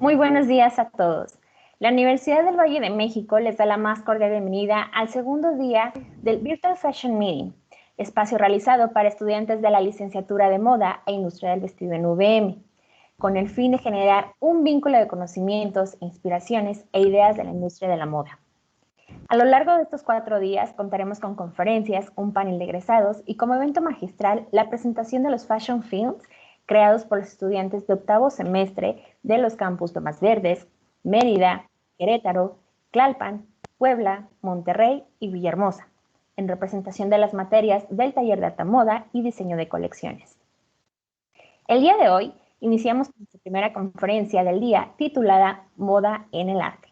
Muy buenos días a todos. La Universidad del Valle de México les da la más cordial bienvenida al segundo día del Virtual Fashion Meeting, espacio realizado para estudiantes de la licenciatura de Moda e Industria del Vestido en UVM, con el fin de generar un vínculo de conocimientos, inspiraciones e ideas de la industria de la moda. A lo largo de estos 4 días contaremos con conferencias, un panel de egresados y como evento magistral la presentación de los Fashion Films creados por los estudiantes de octavo semestre de los campus Lomas Verdes, Mérida, Querétaro, Tlalpan, Puebla, Monterrey y Villahermosa, en representación de las materias del taller de alta moda y diseño de colecciones. El día de hoy iniciamos con nuestra primera conferencia del día titulada Moda en el Arte.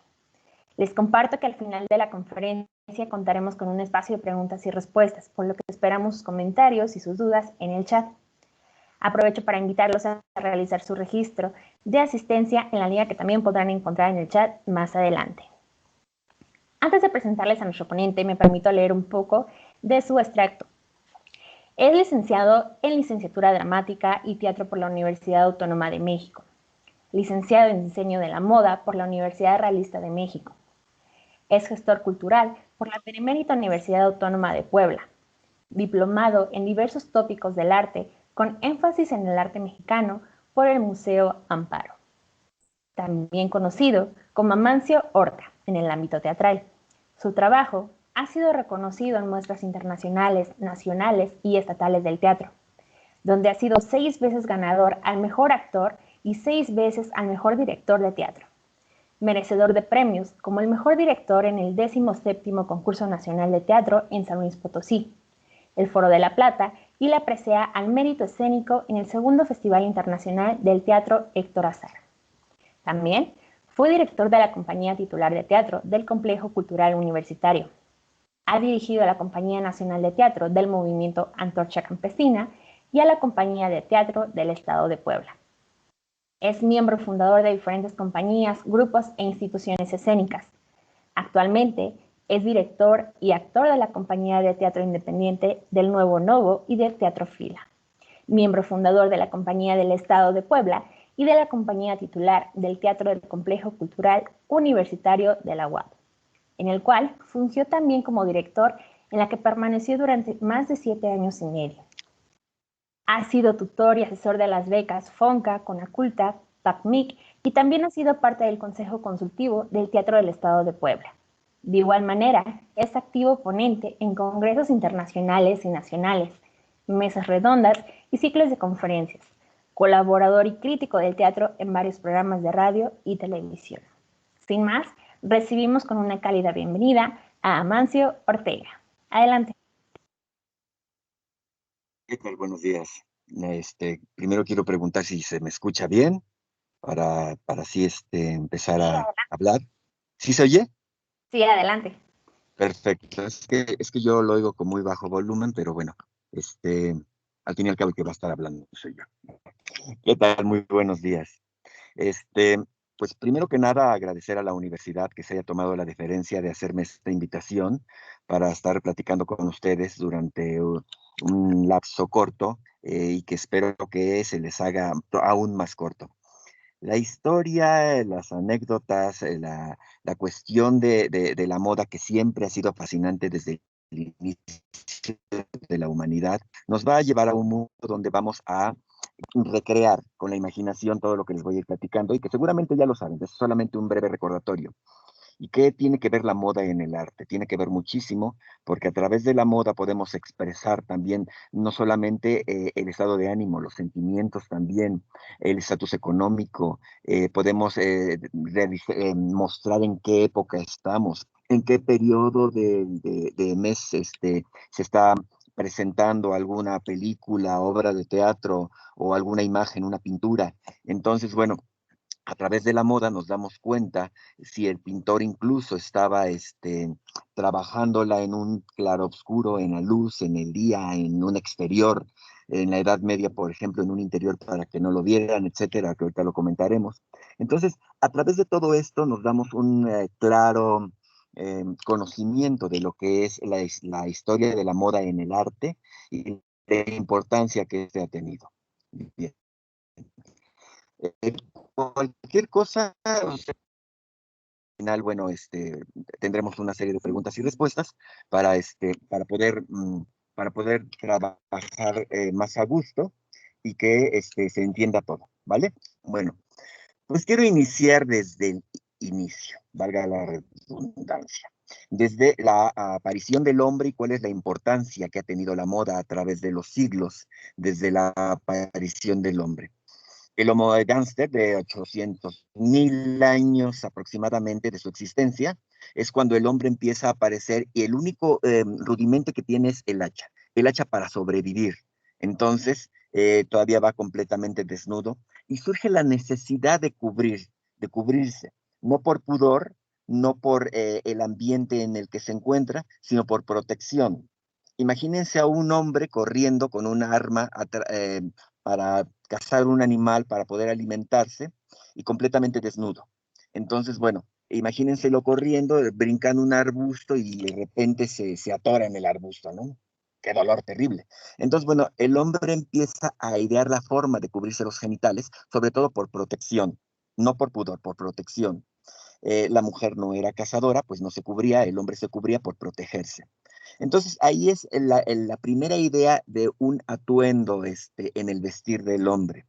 Les comparto que al final de la conferencia contaremos con un espacio de preguntas y respuestas, por lo que esperamos sus comentarios y sus dudas en el chat. Aprovecho para invitarlos a realizar su registro de asistencia en la liga que también podrán encontrar en el chat más adelante. Antes de presentarles a nuestro ponente, me permito leer un poco de su extracto. Es licenciado en Licenciatura Dramática y Teatro por la Universidad Autónoma de México, licenciado en Diseño de la Moda por la Universidad Realista de México. Es gestor cultural por la Benemérita Universidad Autónoma de Puebla, diplomado en diversos tópicos del arte con énfasis en el arte mexicano por el Museo Amparo. También conocido como Amancio Orta en el ámbito teatral. Su trabajo ha sido reconocido en muestras internacionales, nacionales y estatales del teatro, donde ha sido 6 veces ganador al mejor actor y 6 veces al mejor director de teatro. Merecedor de premios como el mejor director en el 17º Concurso Nacional de Teatro en San Luis Potosí, el Foro de la Plata y la presea al mérito escénico en el segundo Festival Internacional del Teatro Héctor Azar. También fue director de la compañía titular de teatro del Complejo Cultural Universitario. Ha dirigido a la Compañía Nacional de Teatro del Movimiento Antorcha Campesina y a la Compañía de Teatro del Estado de Puebla. Es miembro fundador de diferentes compañías, grupos e instituciones escénicas. Actualmente es director y actor de la Compañía de Teatro Independiente del Nuevo Novo y de Teatro Fila. Miembro fundador de la Compañía del Estado de Puebla y de la compañía titular del Teatro del Complejo Cultural Universitario de la UAP, en el cual fungió también como director, en la que permaneció durante más de 7 años y medio. Ha sido tutor y asesor de las becas FONCA, CONACULTA, PACMIC y también ha sido parte del Consejo Consultivo del Teatro del Estado de Puebla. De igual manera, es activo ponente en congresos internacionales y nacionales, mesas redondas y ciclos de conferencias, colaborador y crítico del teatro en varios programas de radio y televisión. Sin más, recibimos con una cálida bienvenida a Amancio Ortega. Adelante. ¿Qué tal? Buenos días. Primero quiero preguntar si se me escucha bien para así empezar a hablar. ¿Sí se oye? Sí, adelante. Perfecto. Es que yo lo oigo con muy bajo volumen, pero bueno, este, al fin y al cabo el que va a estar hablando soy yo. ¿Qué tal? Muy buenos días. Este, pues primero que nada agradecer a la universidad que se haya tomado la deferencia de hacerme esta invitación para estar platicando con ustedes durante un lapso corto y que espero que se les haga aún más corto. La historia, las anécdotas, la cuestión de la moda que siempre ha sido fascinante desde el inicio de la humanidad, nos va a llevar a un mundo donde vamos a recrear con la imaginación todo lo que les voy a ir platicando y que seguramente ya lo saben, es solamente un breve recordatorio. ¿Y qué tiene que ver la moda en el arte? Tiene que ver muchísimo, porque a través de la moda podemos expresar también no solamente el estado de ánimo, los sentimientos también, el estatus económico, podemos mostrar en qué época estamos, en qué periodo de mes se está presentando alguna película, obra de teatro o alguna imagen, una pintura. Entonces, bueno, a través de la moda nos damos cuenta si el pintor incluso estaba trabajándola en un claroscuro, en la luz, en el día, en un exterior, en la Edad Media, por ejemplo, en un interior para que no lo vieran, etcétera, que ahorita lo comentaremos. Entonces, a través de todo esto nos damos un claro conocimiento de lo que es la historia de la moda en el arte y de la importancia que este ha tenido. Bien. Eh, Cualquier cosa, al final, bueno, tendremos una serie de preguntas y respuestas para, para poder trabajar más a gusto y que se entienda todo, ¿vale? Bueno, pues quiero iniciar desde el inicio, valga la redundancia, desde la aparición del hombre y cuál es la importancia que ha tenido la moda a través de los siglos, desde la aparición del hombre. El Homo gánster, de 800.000 años aproximadamente de su existencia, es cuando el hombre empieza a aparecer y el único rudimento que tiene es el hacha para sobrevivir. Entonces, todavía va completamente desnudo y surge la necesidad de cubrirse, no por pudor, no por el ambiente en el que se encuentra, sino por protección. Imagínense a un hombre corriendo con un arma para cazar un animal para poder alimentarse y completamente desnudo. Entonces, bueno, imagínenselo corriendo, brincando un arbusto y de repente se atora en el arbusto, ¿no? Qué dolor terrible. Entonces, bueno, el hombre empieza a idear la forma de cubrirse los genitales, sobre todo por protección, no por pudor, por protección. La mujer no era cazadora, pues no se cubría, el hombre se cubría por protegerse. Entonces ahí es la primera idea de un atuendo en el vestir del hombre.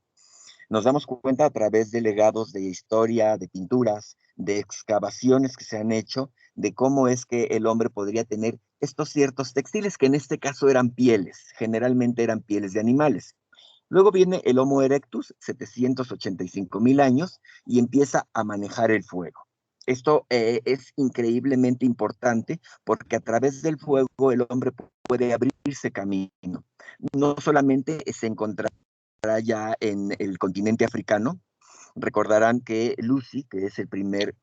Nos damos cuenta a través de legados de historia, de pinturas, de excavaciones que se han hecho, de cómo es que el hombre podría tener estos ciertos textiles, que en este caso eran pieles, generalmente eran pieles de animales. Luego viene el Homo erectus, 785.000 años, y empieza a manejar el fuego. Esto es increíblemente importante porque a través del fuego el hombre puede abrirse camino. No solamente se encontrará ya en el continente africano, recordarán que Lucy, que es el primer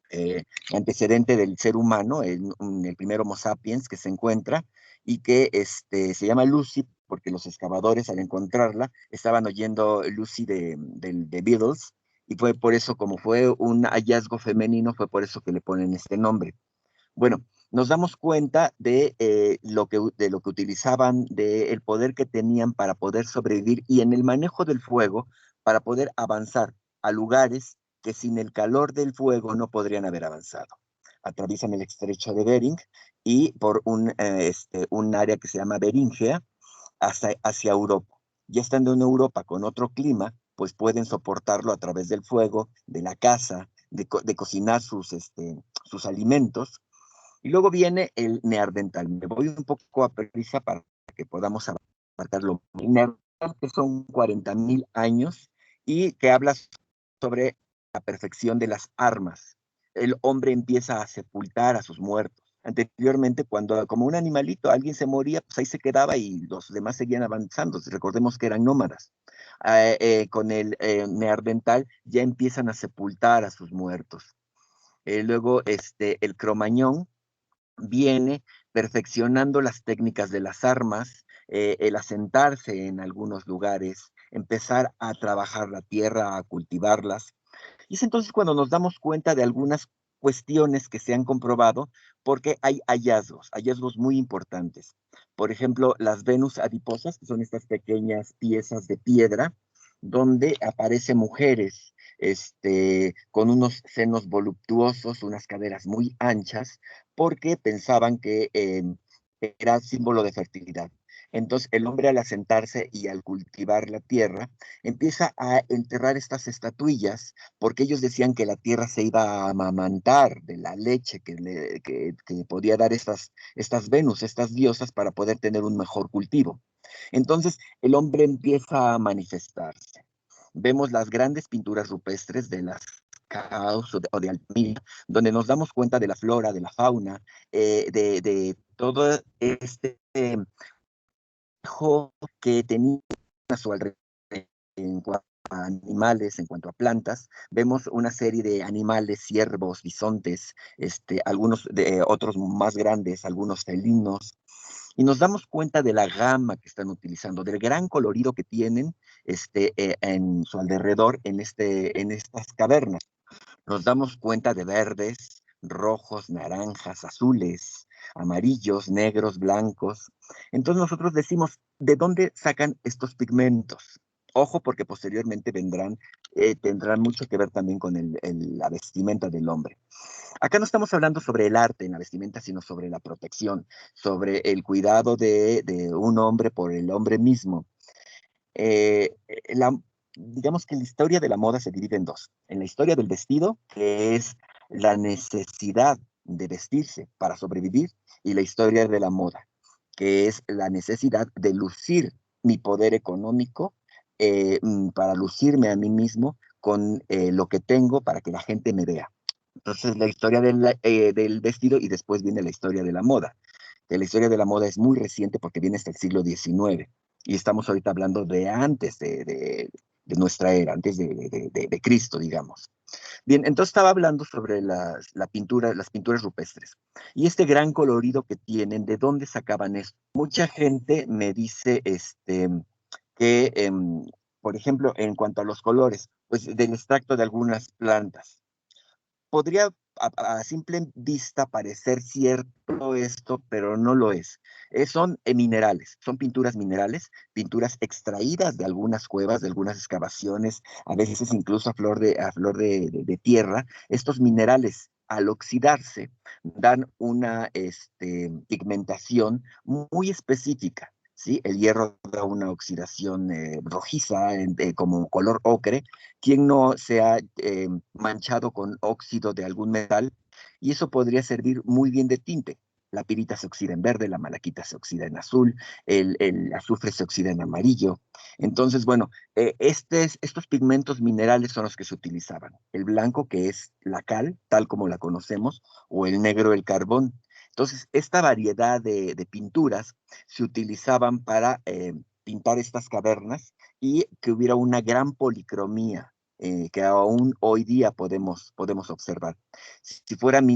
eh, antecedente del ser humano, el primer Homo sapiens que se encuentra, y que se llama Lucy porque los excavadores al encontrarla estaban oyendo Lucy de Beatles, y fue por eso, como fue un hallazgo femenino, fue por eso que le ponen este nombre. Bueno, nos damos cuenta de lo que utilizaban, del poder que tenían para poder sobrevivir y en el manejo del fuego para poder avanzar a lugares que sin el calor del fuego no podrían haber avanzado. Atraviesan el estrecho de Bering y por un área que se llama Beringia hacia Europa. Ya estando en Europa con otro clima, pues pueden soportarlo a través del fuego, de la caza, de cocinar sus alimentos y luego viene el neandertal. Me voy un poco a prisa para que podamos abarcarlo. El neandertal que son 40.000 años y que habla sobre la perfección de las armas. El hombre empieza a sepultar a sus muertos. Anteriormente, cuando como un animalito alguien se moría, pues ahí se quedaba y los demás seguían avanzando. Recordemos que eran nómadas. Con el neandertal ya empiezan a sepultar a sus muertos. Luego, el Cromañón viene perfeccionando las técnicas de las armas, el asentarse en algunos lugares, empezar a trabajar la tierra, a cultivarlas. Y es entonces cuando nos damos cuenta de algunas cuestiones que se han comprobado, porque hay hallazgos muy importantes. Por ejemplo, las Venus adiposas, que son estas pequeñas piezas de piedra, donde aparecen mujeres con unos senos voluptuosos, unas caderas muy anchas, porque pensaban que era símbolo de fertilidad. Entonces, el hombre al asentarse y al cultivar la tierra, empieza a enterrar estas estatuillas, porque ellos decían que la tierra se iba a amamantar de la leche que podía dar estas Venus, estas diosas, para poder tener un mejor cultivo. Entonces, el hombre empieza a manifestarse. Vemos las grandes pinturas rupestres de las Caos o de Altamira, donde nos damos cuenta de la flora, de la fauna, de todo que tenía a su alrededor en cuanto a animales, en cuanto a plantas. Vemos una serie de animales, ciervos, bisontes, algunos de otros más grandes, algunos felinos, y nos damos cuenta de la gama que están utilizando, del gran colorido que tienen en su alrededor en estas cavernas. Nos damos cuenta de verdes, rojos, naranjas, azules, amarillos, negros, blancos. Entonces nosotros decimos, ¿de dónde sacan estos pigmentos? Ojo, porque posteriormente tendrán mucho que ver también con la vestimenta del hombre. Acá no estamos hablando sobre el arte en la vestimenta, sino sobre la protección, sobre el cuidado de un hombre por el hombre mismo. Eh, la, digamos que la historia de la moda se divide en dos. En la historia del vestido, que es la necesidad de vestirse para sobrevivir, y la historia de la moda, que es la necesidad de lucir mi poder económico, para lucirme a mí mismo con lo que tengo para que la gente me vea. Entonces, la historia del vestido, y después viene la historia de la moda. La historia de la moda es muy reciente porque viene hasta el siglo XIX. Y estamos ahorita hablando de antes de nuestra era, antes de Cristo, digamos. Bien, entonces estaba hablando sobre las pinturas rupestres. Y este gran colorido que tienen, ¿de dónde sacaban esto? Mucha gente me dice que, por ejemplo, en cuanto a los colores, pues del extracto de algunas plantas podría a simple vista parecer cierto esto, pero no lo es. Son minerales, son pinturas minerales, pinturas extraídas de algunas cuevas, de algunas excavaciones, a veces incluso a flor de tierra. Estos minerales, al oxidarse, dan una pigmentación muy específica. ¿Sí? El hierro da una oxidación rojiza, como color ocre. ¿Quién no se ha manchado con óxido de algún metal? Y eso podría servir muy bien de tinte. La pirita se oxida en verde, la malaquita se oxida en azul, el azufre se oxida en amarillo. Entonces, bueno, estos pigmentos minerales son los que se utilizaban. El blanco, que es la cal, tal como la conocemos, o el negro, el carbón. Entonces, esta variedad de pinturas se utilizaban para pintar estas cavernas, y que hubiera una gran policromía, que aún hoy día podemos observar. Si fueran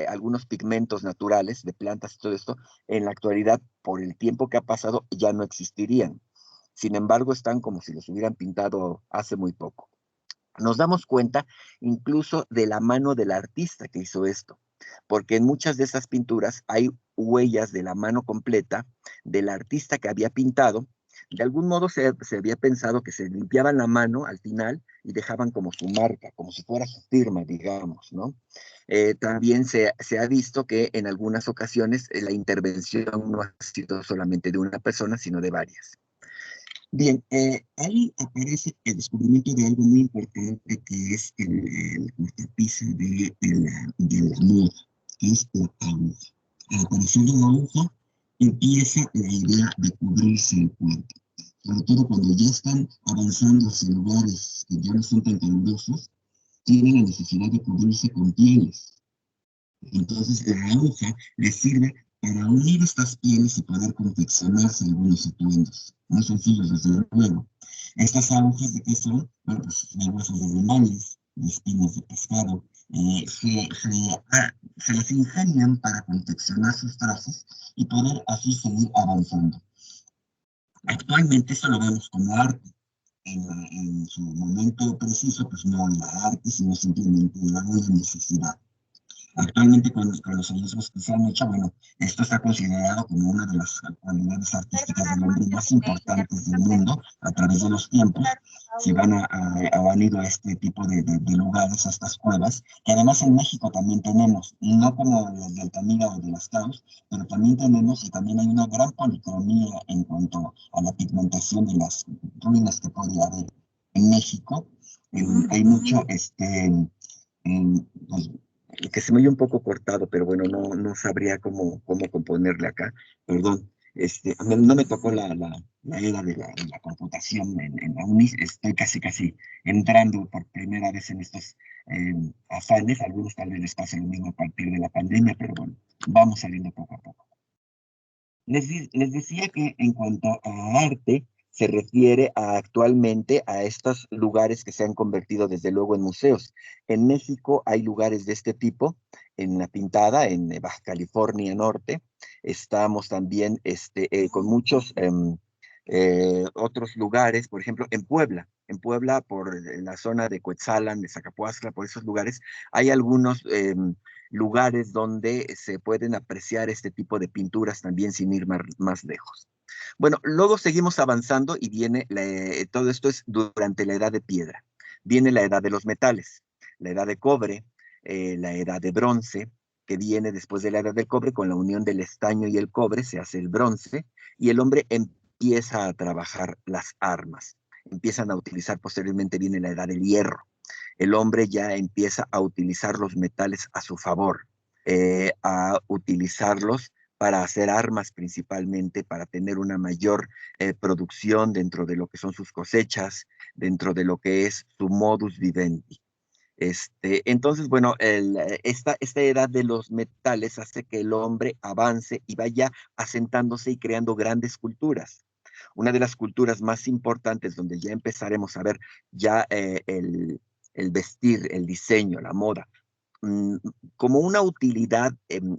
algunos pigmentos naturales de plantas y todo esto, en la actualidad, por el tiempo que ha pasado, ya no existirían. Sin embargo, están como si los hubieran pintado hace muy poco. Nos damos cuenta incluso de la mano del artista que hizo esto, porque en muchas de esas pinturas hay huellas de la mano completa del artista que había pintado. De algún modo se había pensado que se limpiaban la mano al final y dejaban como su marca, como si fuera su firma, digamos, ¿no? También se ha visto que en algunas ocasiones la intervención no ha sido solamente de una persona, sino de varias. Bien, ahí aparece el descubrimiento de algo muy importante, que es el cortapisa de la moda, que es la aguja. Al aparecer la aguja, empieza la idea de cubrirse el cuerpo, sobre todo cuando ya están avanzando hacia lugares que ya no son tan calurosos, tienen la necesidad de cubrirse con pieles. Entonces, la aguja les sirve para unir estas pieles y poder confeccionarse algunos atuendos. Muy sencillos, desde luego. Estas agujas, ¿de qué son? Bueno, pues de huesos de animales, de espinas de pescado, se las ingenian para confeccionar sus trajes y poder así seguir avanzando. Actualmente eso lo vemos como arte. En su momento preciso, pues no era arte, sino simplemente era una necesidad. Actualmente, con los hallazgos que se han hecho, bueno, esto está considerado como una de las cualidades artísticas del hombre más importantes del mundo a través de los tiempos. Si han ido a este tipo de lugares, a estas cuevas, que además en México también tenemos, no como las de Altamira o de las Taos, pero también tenemos y también hay una gran policromía en cuanto a la pigmentación de las ruinas que podría haber en México. Hay mucho, pues, que se me oye un poco cortado, pero bueno, no sabría cómo componerle acá, perdón. No me tocó la era de la computación en la uni, estoy casi entrando por primera vez en estos afanes, algunos tal vez les pase lo mismo a partir de la pandemia, pero bueno, vamos saliendo poco a poco. Les decía que en cuanto a arte, se refiere actualmente a estos lugares que se han convertido desde luego en museos. En México hay lugares de este tipo, en La Pintada, en Baja California Norte. Estamos también con muchos otros lugares, por ejemplo, en Puebla, por la zona de Cuetzalan, de Zacapuazla, por esos lugares, hay algunos lugares donde se pueden apreciar este tipo de pinturas también sin ir más lejos. Bueno, luego seguimos avanzando y todo esto es durante la edad de piedra. Viene la edad de los metales, la edad de cobre, la edad de bronce, que viene después de la edad del cobre, con la unión del estaño y el cobre se hace el bronce, y el hombre empieza a trabajar las armas. Empiezan a utilizar, posteriormente viene la edad del hierro. El hombre ya empieza a utilizar los metales a su favor, a utilizarlos para hacer armas principalmente, para tener una mayor producción dentro de lo que son sus cosechas, dentro de lo que es su modus vivendi. Entonces, bueno, esta edad de los metales hace que el hombre avance y vaya asentándose y creando grandes culturas. Una de las culturas más importantes donde ya empezaremos a ver ya el vestir, el diseño, la moda, mm, como una utilidad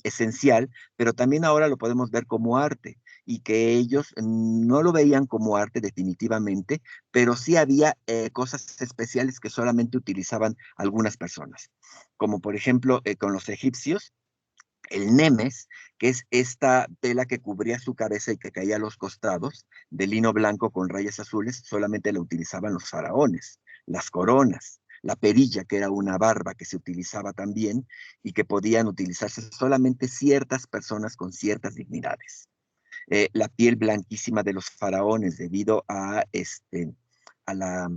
esencial, pero también ahora lo podemos ver como arte y que ellos no lo veían como arte definitivamente, pero sí había cosas especiales que solamente utilizaban algunas personas, como por ejemplo con los egipcios, el nemes, que es esta tela que cubría su cabeza y que caía a los costados, de lino blanco con rayas azules, solamente la utilizaban los faraones. Las coronas, la perilla, que era una barba que se utilizaba también y que podían utilizarse solamente ciertas personas con ciertas dignidades. La piel blanquísima de los faraones debido a la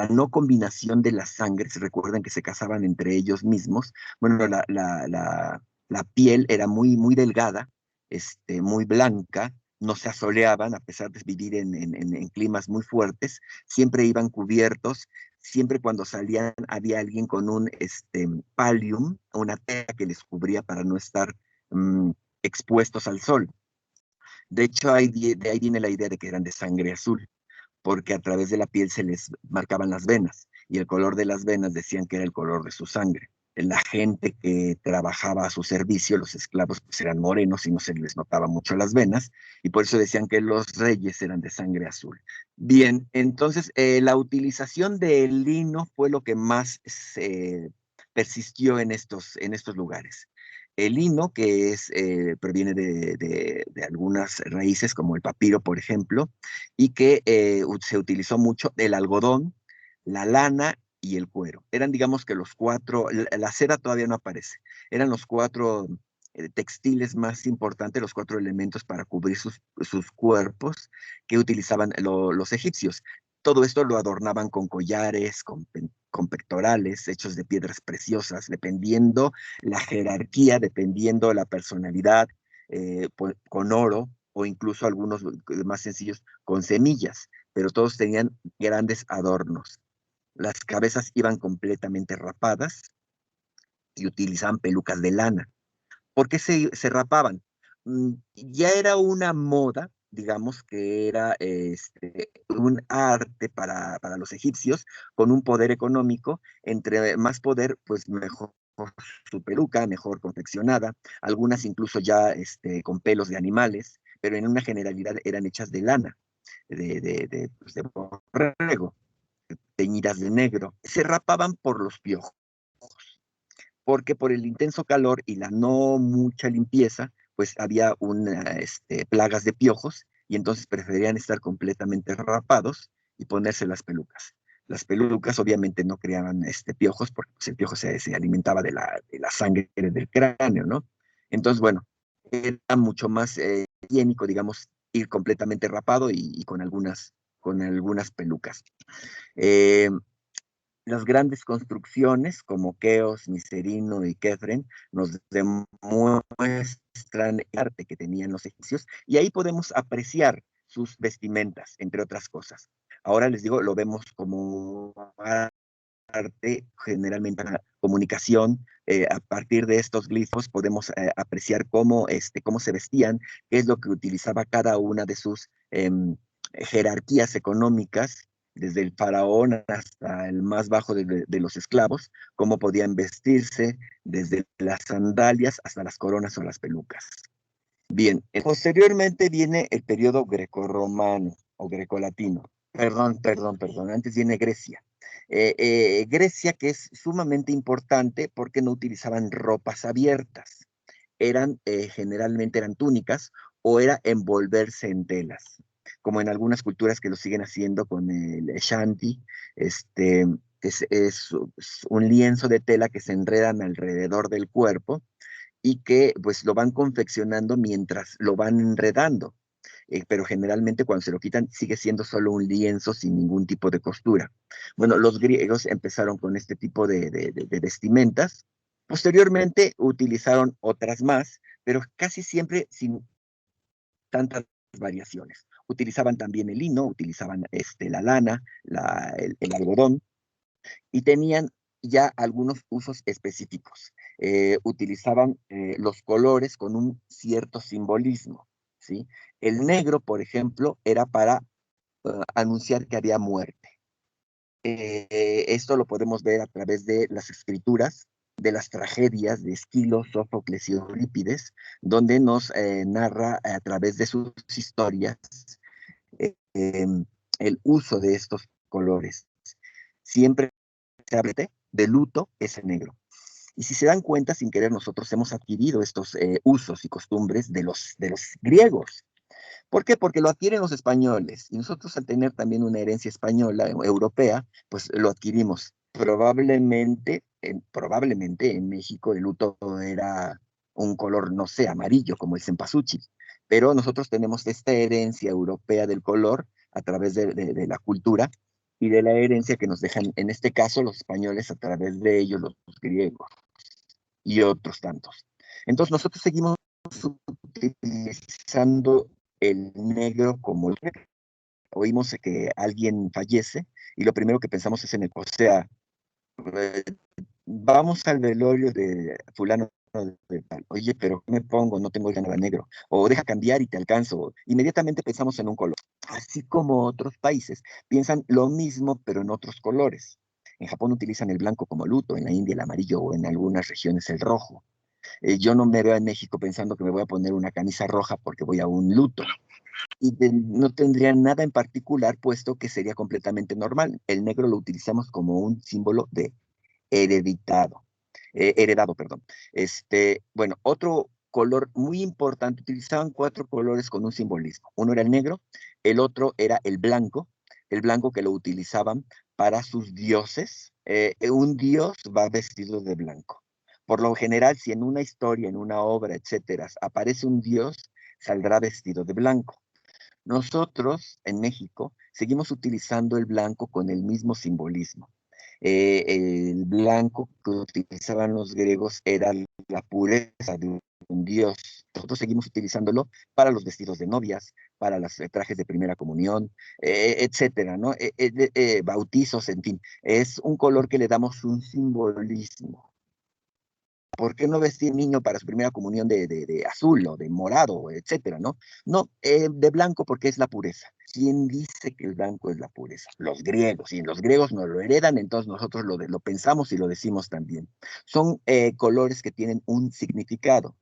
no combinación de las sangres, recuerden que se casaban entre ellos mismos, bueno, la piel era muy delgada, muy blanca, no se asoleaban a pesar de vivir en climas muy fuertes, siempre iban cubiertos, siempre cuando salían había alguien con un pallium, una tela que les cubría para no estar expuestos al sol. De hecho, de ahí viene la idea de que eran de sangre azul, porque a través de la piel se les marcaban las venas y el color de las venas decían que era el color de su sangre. La gente que trabajaba a su servicio, los esclavos, pues eran morenos y no se les notaba mucho las venas, y por eso decían que los reyes eran de sangre azul. Bien, entonces la utilización del lino fue lo que más persistió en estos lugares. El lino, proviene de algunas raíces como el papiro, por ejemplo, y que se utilizó mucho el algodón, la lana y el cuero. Eran, digamos que los cuatro, la seda todavía no aparece, eran los cuatro textiles más importantes, los cuatro elementos para cubrir sus cuerpos que utilizaban los egipcios. Todo esto lo adornaban con collares, con pectorales hechos de piedras preciosas, dependiendo la jerarquía, dependiendo la personalidad, con oro o incluso algunos más sencillos con semillas, pero todos tenían grandes adornos. Las cabezas iban completamente rapadas y utilizaban pelucas de lana. ¿Por qué se rapaban? Ya era una moda, digamos que era un arte para los egipcios con un poder económico, entre más poder, pues mejor su peluca mejor confeccionada, algunas incluso ya con pelos de animales, pero en una generalidad eran hechas de lana, pues, de borrego, teñidas de negro. Se rapaban por los piojos, porque por el intenso calor y la no mucha limpieza, pues había plagas de piojos y entonces preferían estar completamente rapados y ponerse las pelucas. Las pelucas obviamente no creaban piojos porque pues, el piojo se alimentaba de la sangre del cráneo, ¿no? Entonces, bueno, era mucho más higiénico, digamos, ir completamente rapado y con algunas pelucas. Eh, las grandes construcciones como Keos, Miserino y Kefren nos demuestran el arte que tenían los egipcios y ahí podemos apreciar sus vestimentas, entre otras cosas. Ahora les digo, lo vemos como arte, generalmente la comunicación. A partir de estos glifos podemos apreciar cómo se vestían, qué es lo que utilizaba cada una de sus jerarquías económicas, desde el faraón hasta el más bajo de los esclavos, cómo podían vestirse, desde las sandalias hasta las coronas o las pelucas. Bien, posteriormente viene el periodo grecorromano o grecolatino. Perdón, antes viene Grecia. Grecia, que es sumamente importante porque no utilizaban ropas abiertas, generalmente eran túnicas o era envolverse en telas, como en algunas culturas que lo siguen haciendo con el shanty, es un lienzo de tela que se enredan alrededor del cuerpo y que pues lo van confeccionando mientras lo van enredando. Pero generalmente cuando se lo quitan sigue siendo solo un lienzo sin ningún tipo de costura. Bueno, los griegos empezaron con este tipo de vestimentas, posteriormente utilizaron otras más, pero casi siempre sin tantas variaciones. Utilizaban también el lino, utilizaban la lana, el algodón, y tenían ya algunos usos específicos. Utilizaban los colores con un cierto simbolismo, ¿sí? El negro, por ejemplo, era para anunciar que había muerte. Esto lo podemos ver a través de las escrituras, de las tragedias de Esquilo, Sófocles y Eurípides, donde nos narra a través de sus historias eh, el uso de estos colores. Siempre se habla de luto es el negro. Y si se dan cuenta, sin querer, nosotros hemos adquirido estos usos y costumbres de los griegos. ¿Por qué? Porque lo adquieren los españoles. Y nosotros, al tener también una herencia española, europea, pues lo adquirimos. Probablemente en México el luto era un color, no sé, amarillo, como el cempasúchil. Pero nosotros tenemos esta herencia europea del color a través de la cultura y de la herencia que nos dejan, en este caso, los españoles a través de ellos, los griegos y otros tantos. Entonces nosotros seguimos utilizando el negro como el negro. Oímos que alguien fallece y lo primero que pensamos es en el, o sea, eh, vamos al velorio de fulano de tal. Oye, pero ¿qué me pongo? No tengo nada negro. O deja cambiar y te alcanzo. Inmediatamente pensamos en un color. Así como otros países piensan lo mismo, pero en otros colores. En Japón utilizan el blanco como luto, en la India el amarillo o en algunas regiones el rojo. Yo no me veo en México pensando que me voy a poner una camisa roja porque voy a un luto. Y no tendría nada en particular, puesto que sería completamente normal. El negro lo utilizamos como un símbolo de heredado, perdón. Bueno, otro color muy importante, utilizaban 4 colores con un simbolismo. Uno era el negro, el otro era el blanco que lo utilizaban para sus dioses. Un dios va vestido de blanco. Por lo general, si en una historia, en una obra, etcétera, aparece un dios, saldrá vestido de blanco. Nosotros, en México, seguimos utilizando el blanco con el mismo simbolismo. El blanco que utilizaban los griegos era la pureza de un dios. Nosotros seguimos utilizándolo para los vestidos de novias, para los trajes de primera comunión, etcétera, ¿no? Bautizos, en fin. Es un color que le damos un simbolismo. ¿Por qué no vestir niño para su primera comunión de azul o de morado, etcétera, ¿no? No, de blanco porque es la pureza. ¿Quién dice que el blanco es la pureza? Los griegos, y los griegos nos lo heredan, entonces nosotros lo pensamos y lo decimos también. Son colores que tienen un significado.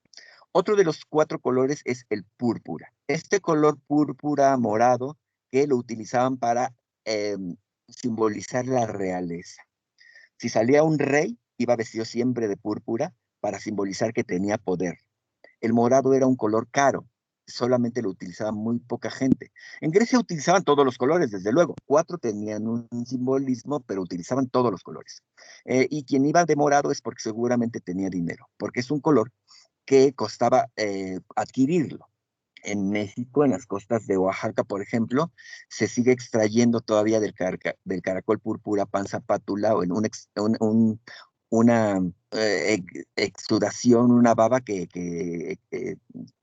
Otro de los cuatro colores es el púrpura. Este color púrpura morado que lo utilizaban para eh, simbolizar la realeza. Si salía un rey, iba vestido siempre de púrpura para simbolizar que tenía poder. El morado era un color caro, solamente lo utilizaba muy poca gente. En Grecia utilizaban todos los colores, desde luego. Cuatro tenían un simbolismo, pero utilizaban todos los colores. Y quien iba de morado es porque seguramente tenía dinero, porque es un color que costaba adquirirlo. En México, en las costas de Oaxaca, por ejemplo, se sigue extrayendo todavía del caracol púrpura panza pátula o en una exudación, una baba que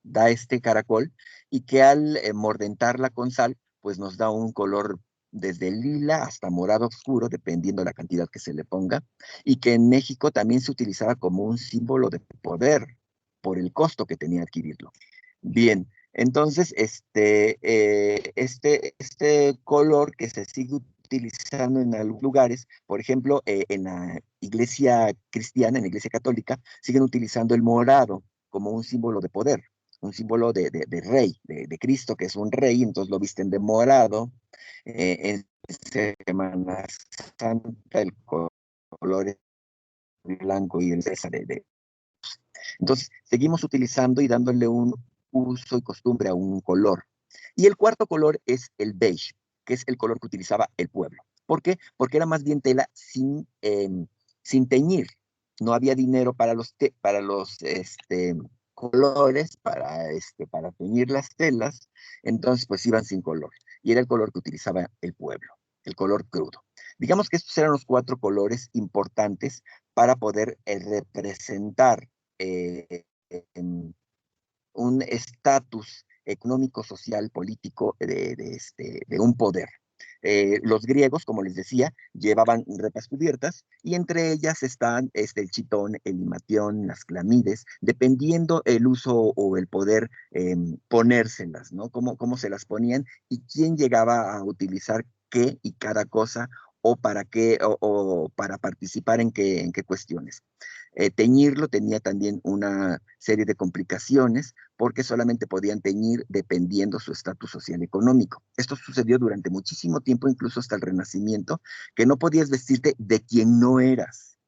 da este caracol y que al mordentarla con sal, pues nos da un color desde lila hasta morado oscuro, dependiendo de la cantidad que se le ponga, y que en México también se utilizaba como un símbolo de poder por el costo que tenía adquirirlo. Bien, entonces este color que se sigue utilizando en algunos lugares, por ejemplo, en la iglesia cristiana, en la iglesia católica, siguen utilizando el morado como un símbolo de poder, un símbolo de rey, de Cristo, que es un rey, entonces lo visten de morado. En Semana Santa el color es blanco y el César entonces, seguimos utilizando y dándole un uso y costumbre a un color. Y el cuarto color es el beige, que es el color que utilizaba el pueblo. ¿Por qué? Porque era más bien tela sin teñir. No había dinero para los colores, para teñir las telas, entonces pues iban sin color. Y era el color que utilizaba el pueblo, el color crudo. Digamos que estos eran los cuatro colores importantes para poder representar eh, un estatus económico, social, político de un poder. Los griegos, como les decía, llevaban repas cubiertas y entre ellas están el chitón, el limatión, las clamides, dependiendo el uso o el poder ponérselas, ¿no? Cómo se las ponían y quién llegaba a utilizar qué y cada cosa o para qué o para participar en qué cuestiones. Teñirlo tenía también una serie de complicaciones porque solamente podían teñir dependiendo su estatus social económico. Esto sucedió durante muchísimo tiempo, incluso hasta el Renacimiento, que no podías vestirte de quien no eras.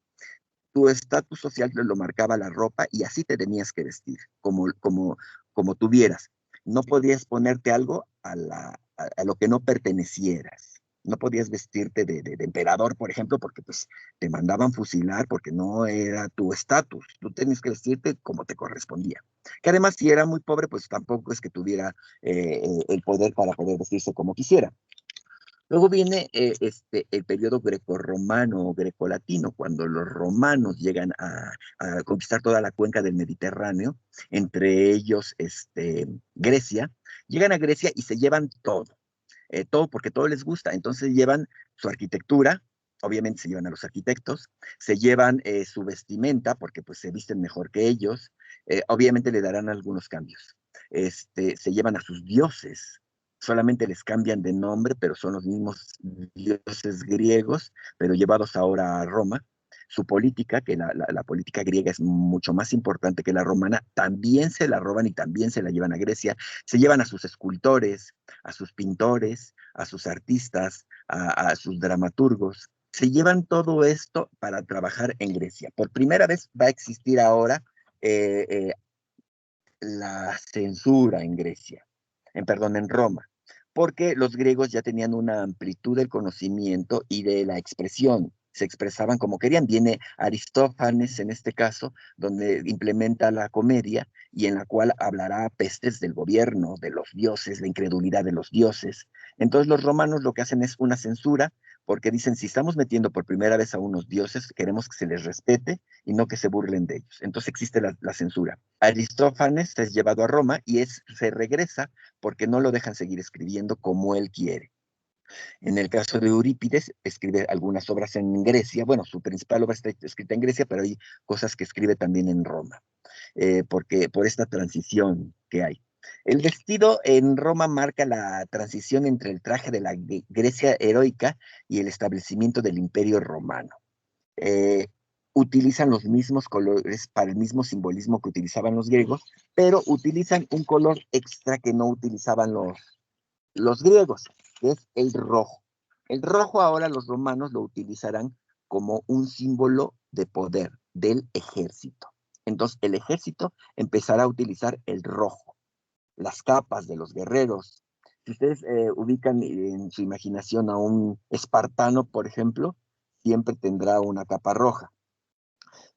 Tu estatus social lo marcaba la ropa y así te tenías que vestir, como tuvieras. No podías ponerte algo a lo que no pertenecieras. No podías vestirte de emperador, por ejemplo, porque pues te mandaban fusilar porque no era tu estatus. Tú tenías que vestirte como te correspondía. Que además, si era muy pobre, pues tampoco es que tuviera el poder para poder vestirse como quisiera. Luego viene el periodo grecorromano o grecolatino, cuando los romanos llegan a conquistar toda la cuenca del Mediterráneo, entre ellos Grecia. Llegan a Grecia y se llevan todo porque todo les gusta. Entonces llevan su arquitectura, obviamente se llevan a los arquitectos, se llevan su vestimenta, porque pues se visten mejor que ellos, obviamente le darán algunos cambios. Se llevan a sus dioses, solamente les cambian de nombre, pero son los mismos dioses griegos, pero llevados ahora a Roma. Su política, que la política griega es mucho más importante que la romana, también se la roban y también se la llevan a Grecia. Se llevan a sus escultores, a sus pintores, a sus artistas, a sus dramaturgos. Se llevan todo esto para trabajar en Grecia. Por primera vez va a existir ahora eh, eh, la censura en Grecia, perdón, en Roma, porque los griegos ya tenían una amplitud del conocimiento y de la expresión, se expresaban como querían. Viene Aristófanes en este caso, donde implementa la comedia y en la cual hablará pestes del gobierno, de los dioses, la incredulidad de los dioses. Entonces los romanos lo que hacen es una censura porque dicen, si estamos metiendo por primera vez a unos dioses, queremos que se les respete y no que se burlen de ellos. Entonces existe la censura. Aristófanes es llevado a Roma y se regresa porque no lo dejan seguir escribiendo como él quiere. En el caso de Eurípides, escribe algunas obras en Grecia. Bueno, su principal obra está escrita en Grecia, pero hay cosas que escribe también en Roma, porque por esta transición que hay. El vestido en Roma marca la transición entre el traje de la Grecia heroica y el establecimiento del Imperio Romano. Eh, Utilizan los mismos colores para el mismo simbolismo que utilizaban los griegos, pero utilizan un color extra que no utilizaban los griegos, que es el rojo. El rojo ahora los romanos lo utilizarán como un símbolo de poder del ejército. Entonces el ejército empezará a utilizar el rojo, las capas de los guerreros. Si ustedes ubican en su imaginación a un espartano, por ejemplo, siempre tendrá una capa roja,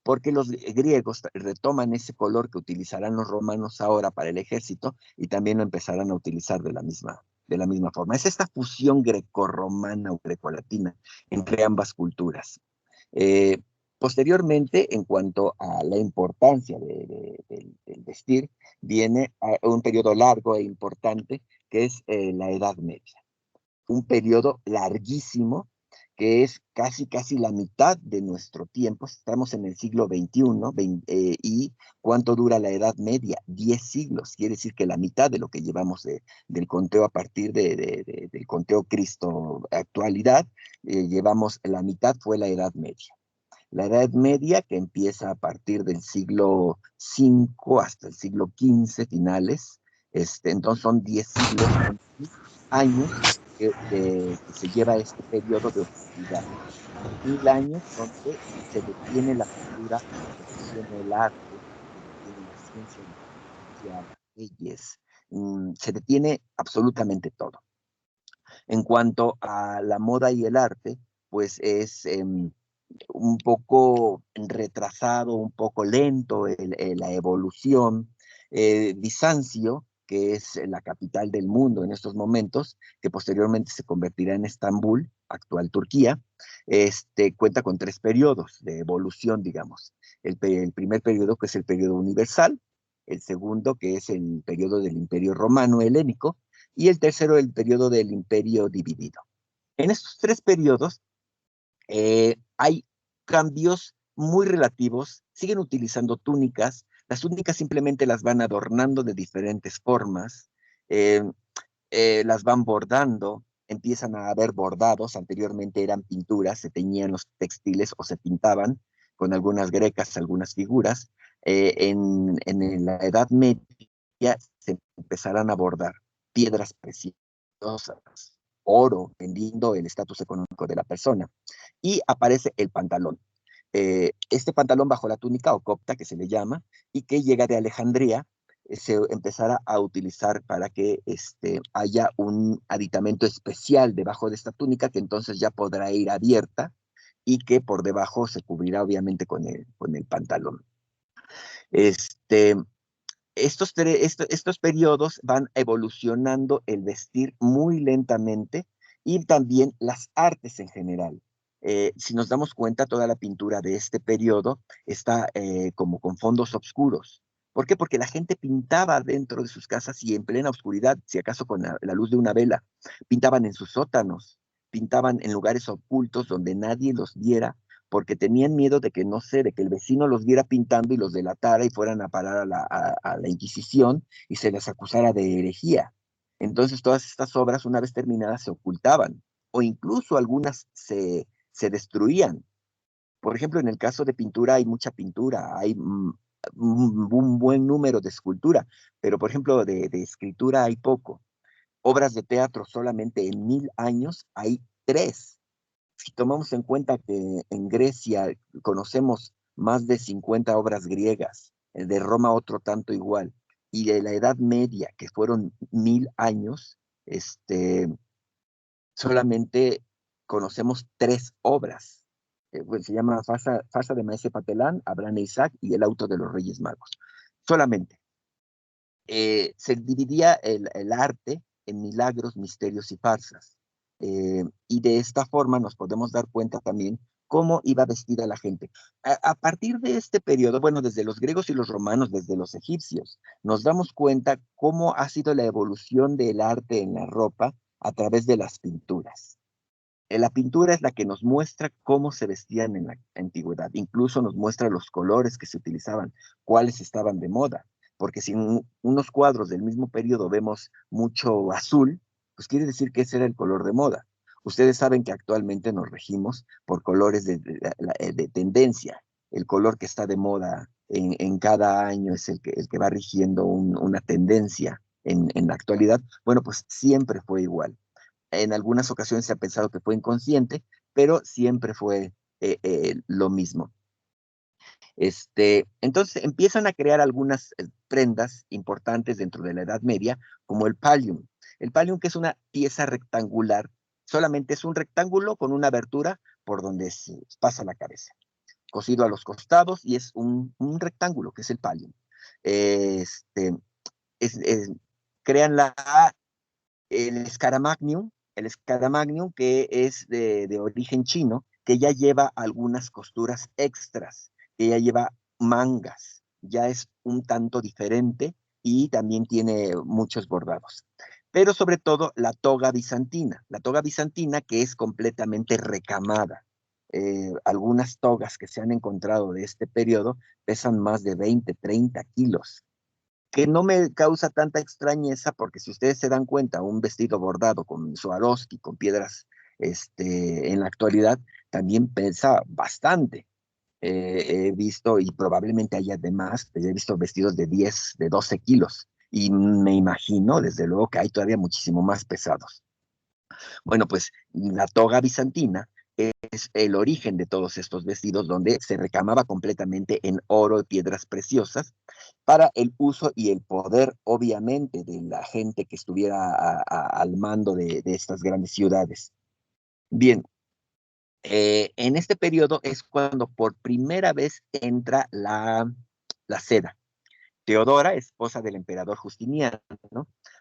porque los griegos retoman ese color que utilizarán los romanos ahora para el ejército y también lo empezarán a utilizar de la misma forma. Es esta fusión grecorromana o grecolatina entre ambas culturas. Eh, Posteriormente, en cuanto a la importancia del vestir, viene un periodo largo e importante que es la Edad Media. Un periodo larguísimo que es casi la mitad de nuestro tiempo. Estamos en el siglo XXI, y ¿cuánto dura la Edad Media? 10 siglos. Quiere decir que la mitad de lo que llevamos del conteo a partir del conteo Cristo actualidad, llevamos la mitad fue la Edad Media. La Edad Media, que empieza a partir del siglo V hasta el siglo XV finales, entonces son 10 siglos, 1000 años que se lleva este periodo de oscuridad. 1000 años donde se detiene la cultura, se detiene el arte, se detiene la ciencia, la tecnología, las leyes, se detiene absolutamente todo. En cuanto a la moda y el arte, pues es un poco retrasado, un poco lento la evolución. Bizancio, que es la capital del mundo en estos momentos, que posteriormente se convertirá en Estambul, actual Turquía, cuenta con 3 periodos de evolución, digamos. El primer periodo, que es el periodo universal, el segundo, que es el periodo del Imperio Romano Helénico, y el tercero, el periodo del Imperio dividido. En estos 3 periodos hay cambios muy relativos, siguen utilizando túnicas, las túnicas simplemente las van adornando de diferentes formas, eh, las van bordando, empiezan a haber bordados, anteriormente eran pinturas, se teñían los textiles o se pintaban con algunas grecas, algunas figuras. En la Edad Media se empezarán a bordar piedras preciosas, oro, dependiendo el estatus económico de la persona. Y aparece el pantalón. Este pantalón bajo la túnica o copta, que se le llama, y que llega de Alejandría, se empezará a utilizar para que haya un aditamento especial debajo de esta túnica, que entonces ya podrá ir abierta y que por debajo se cubrirá obviamente con el pantalón. Este, estos periodos van evolucionando el vestir muy lentamente y también las artes en general. Si nos damos cuenta, toda la pintura de este periodo está como con fondos oscuros. ¿Por qué? Porque la gente pintaba dentro de sus casas y en plena oscuridad, si acaso con la luz de una vela, pintaban en sus sótanos, pintaban en lugares ocultos donde nadie los viera, porque tenían miedo de que, no sé, de que el vecino los viera pintando y los delatara y fueran a parar a la Inquisición y se les acusara de herejía. Entonces todas estas obras, una vez terminadas, se ocultaban o incluso algunas se destruían. Por ejemplo, en el caso de pintura hay mucha pintura, hay un buen número de escultura, pero por ejemplo de escritura hay poco. Obras de teatro solamente en 1000 años hay 3. Si tomamos en cuenta que en Grecia conocemos más de 50 obras griegas, de Roma otro tanto igual, y de la Edad Media, que fueron 1000 años, solamente conocemos 3 obras. Pues se llama Farsa de Maese Patelán, Abraham e Isaac y El Auto de los Reyes Magos. Solamente. Se dividía el arte en milagros, misterios y farsas. Y de esta forma nos podemos dar cuenta también cómo iba vestida la gente. A partir de este periodo, bueno, desde los griegos y los romanos, desde los egipcios, nos damos cuenta cómo ha sido la evolución del arte en la ropa a través de las pinturas. La pintura es la que nos muestra cómo se vestían en la antigüedad, incluso nos muestra los colores que se utilizaban, cuáles estaban de moda, porque si en unos cuadros del mismo periodo vemos mucho azul, pues quiere decir que ese era el color de moda. Ustedes saben que actualmente nos regimos por colores de tendencia. El color que está de moda en cada año es el que va rigiendo una tendencia en la actualidad. Bueno, pues siempre fue igual. En algunas ocasiones se ha pensado que fue inconsciente, pero siempre fue lo mismo. Entonces empiezan a crear algunas prendas importantes dentro de la Edad Media, como el pallium. El pallium, que es una pieza rectangular, solamente es un rectángulo con una abertura por donde se pasa la cabeza, cosido a los costados, y es un rectángulo, que es el pallium. Este, es, es, crean el Scaramagnium, que es de origen chino, que ya lleva algunas costuras extras, que ya lleva mangas, ya es un tanto diferente y también tiene muchos bordados. Pero sobre todo la toga bizantina que es completamente recamada. Algunas togas que se han encontrado de este periodo pesan más de 20, 30 kilos, que no me causa tanta extrañeza, porque si ustedes se dan cuenta, un vestido bordado con Swarovski, con piedras, en la actualidad, también pesa bastante. He visto, y probablemente haya además, he visto vestidos de 10, de 12 kilos, y me imagino, desde luego, que hay todavía muchísimo más pesados. Bueno, pues la toga bizantina es el origen de todos estos vestidos, donde se recamaba completamente en oro y piedras preciosas para el uso y el poder, obviamente, de la gente que estuviera al mando de estas grandes ciudades. Bien, en este periodo es cuando por primera vez entra la seda. Teodora, esposa del emperador Justiniano,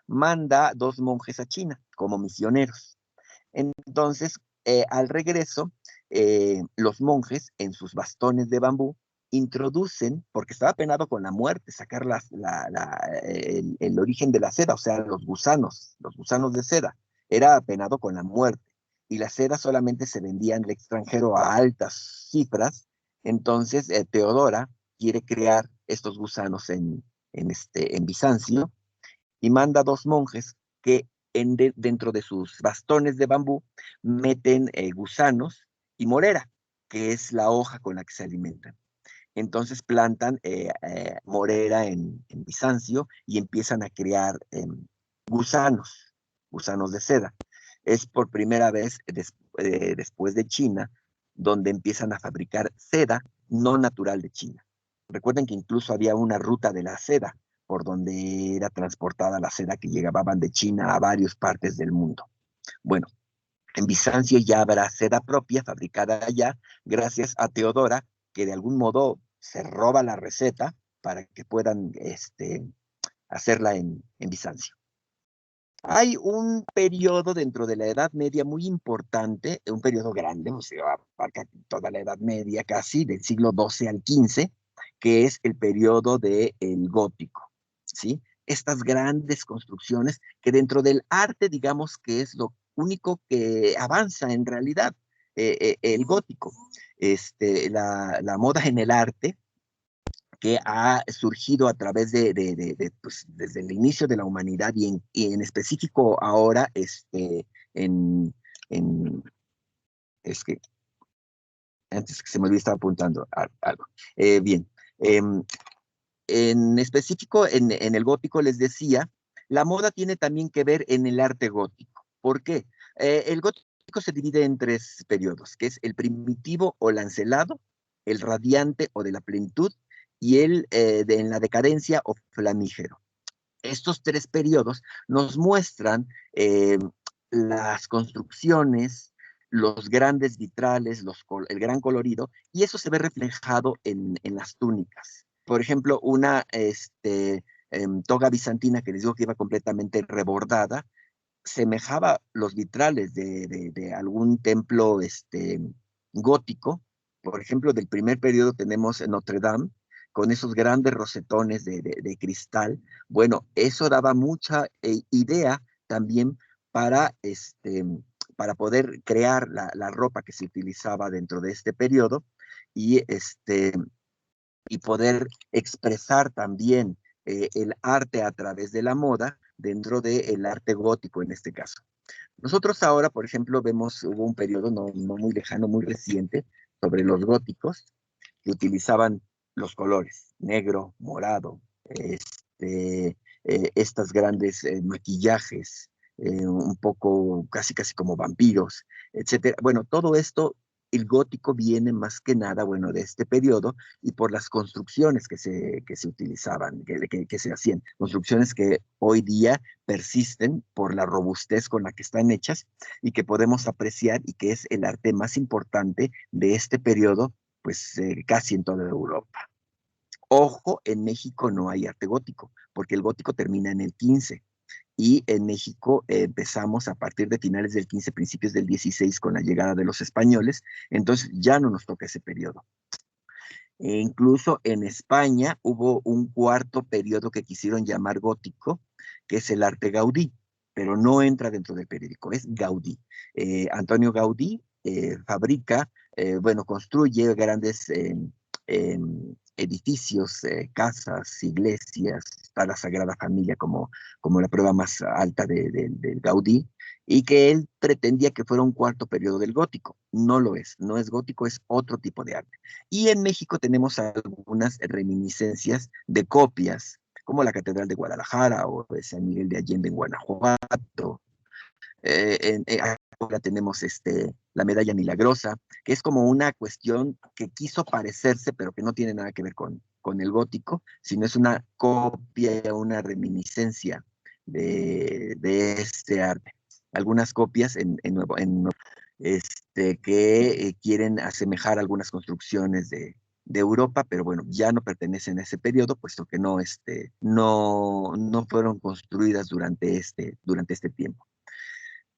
manda 2 monjes a China como misioneros. Entonces, al regreso, los monjes en sus bastones de bambú introducen, porque estaba penado con la muerte, sacar el origen de la seda, o sea, los gusanos de seda, era penado con la muerte. Y la seda solamente se vendía en el extranjero a altas cifras. Entonces, Teodora quiere crear estos gusanos en Bizancio, y manda 2 monjes que dentro de sus bastones de bambú meten gusanos y morera, que es la hoja con la que se alimentan. Entonces plantan morera en Bizancio y empiezan a crear gusanos, gusanos de seda. Es por primera vez después de China donde empiezan a fabricar seda no natural de China. Recuerden que incluso había una ruta de la seda por donde era transportada la seda que llegaban de China a varias partes del mundo. Bueno, en Bizancio ya habrá seda propia fabricada allá, gracias a Teodora, que de algún modo se roba la receta para que puedan hacerla en Bizancio. Hay un periodo dentro de la Edad Media muy importante, un periodo grande, o sea, abarca toda la Edad Media casi, del siglo XII al XV, que es el periodo del gótico, ¿sí? Estas grandes construcciones que dentro del arte, digamos que es lo único que avanza en realidad, el gótico. La moda en el arte que ha surgido a través pues, desde el inicio de la humanidad y en específico ahora, en, en, es que antes que se me olvidó estaba apuntando algo. Bien, en específico en el gótico les decía, la moda tiene también que ver en el arte gótico. ¿Por qué? El gótico se divide en 3 periodos, que es el primitivo o lancelado, el radiante o de la plenitud, y en la decadencia o flamígero. Estos 3 periodos nos muestran las construcciones, los grandes vitrales, el gran colorido, y eso se ve reflejado en las túnicas. Por ejemplo, una toga bizantina que les digo que iba completamente rebordada, semejaba los vitrales de algún templo gótico. Por ejemplo, del primer periodo tenemos Notre Dame, con esos grandes rosetones de cristal. Bueno, eso daba mucha idea también para, para poder crear la ropa que se utilizaba dentro de este periodo y, y poder expresar también el arte a través de la moda dentro del arte gótico en este caso. Nosotros ahora, por ejemplo, vemos, hubo un periodo no muy lejano, muy reciente, sobre los góticos, que utilizaban los colores, negro, morado, estas grandes maquillajes, un poco casi como vampiros, etcétera. Bueno, todo esto, el gótico viene más que nada, bueno, de este periodo y por las construcciones que se utilizaban, que se hacían, construcciones que hoy día persisten por la robustez con la que están hechas y que podemos apreciar y que es el arte más importante de este periodo, pues casi en toda Europa. Ojo, en México no hay arte gótico, porque el gótico termina en el 15 y en México empezamos a partir de finales del 15, principios del 16 con la llegada de los españoles, entonces ya no nos toca ese periodo. E incluso en España hubo un cuarto periodo que quisieron llamar gótico, que es el arte Gaudí, pero no entra dentro del periódico, es Gaudí. Antonio Gaudí fabrica, bueno, construye grandes edificios, casas, iglesias, está la Sagrada Familia como la prueba más alta del Gaudí, y que él pretendía que fuera un cuarto periodo del gótico. No lo es, no es gótico, es otro tipo de arte. Y en México tenemos algunas reminiscencias de copias, como la Catedral de Guadalajara o de San Miguel de Allende en Guanajuato. Ahora tenemos la medalla milagrosa, que es como una cuestión que quiso parecerse, pero que no tiene nada que ver con el gótico, sino es una copia, una reminiscencia de este arte. Algunas copias que quieren asemejar algunas construcciones de Europa, pero bueno, ya no pertenecen a ese periodo, puesto que no fueron construidas durante este tiempo.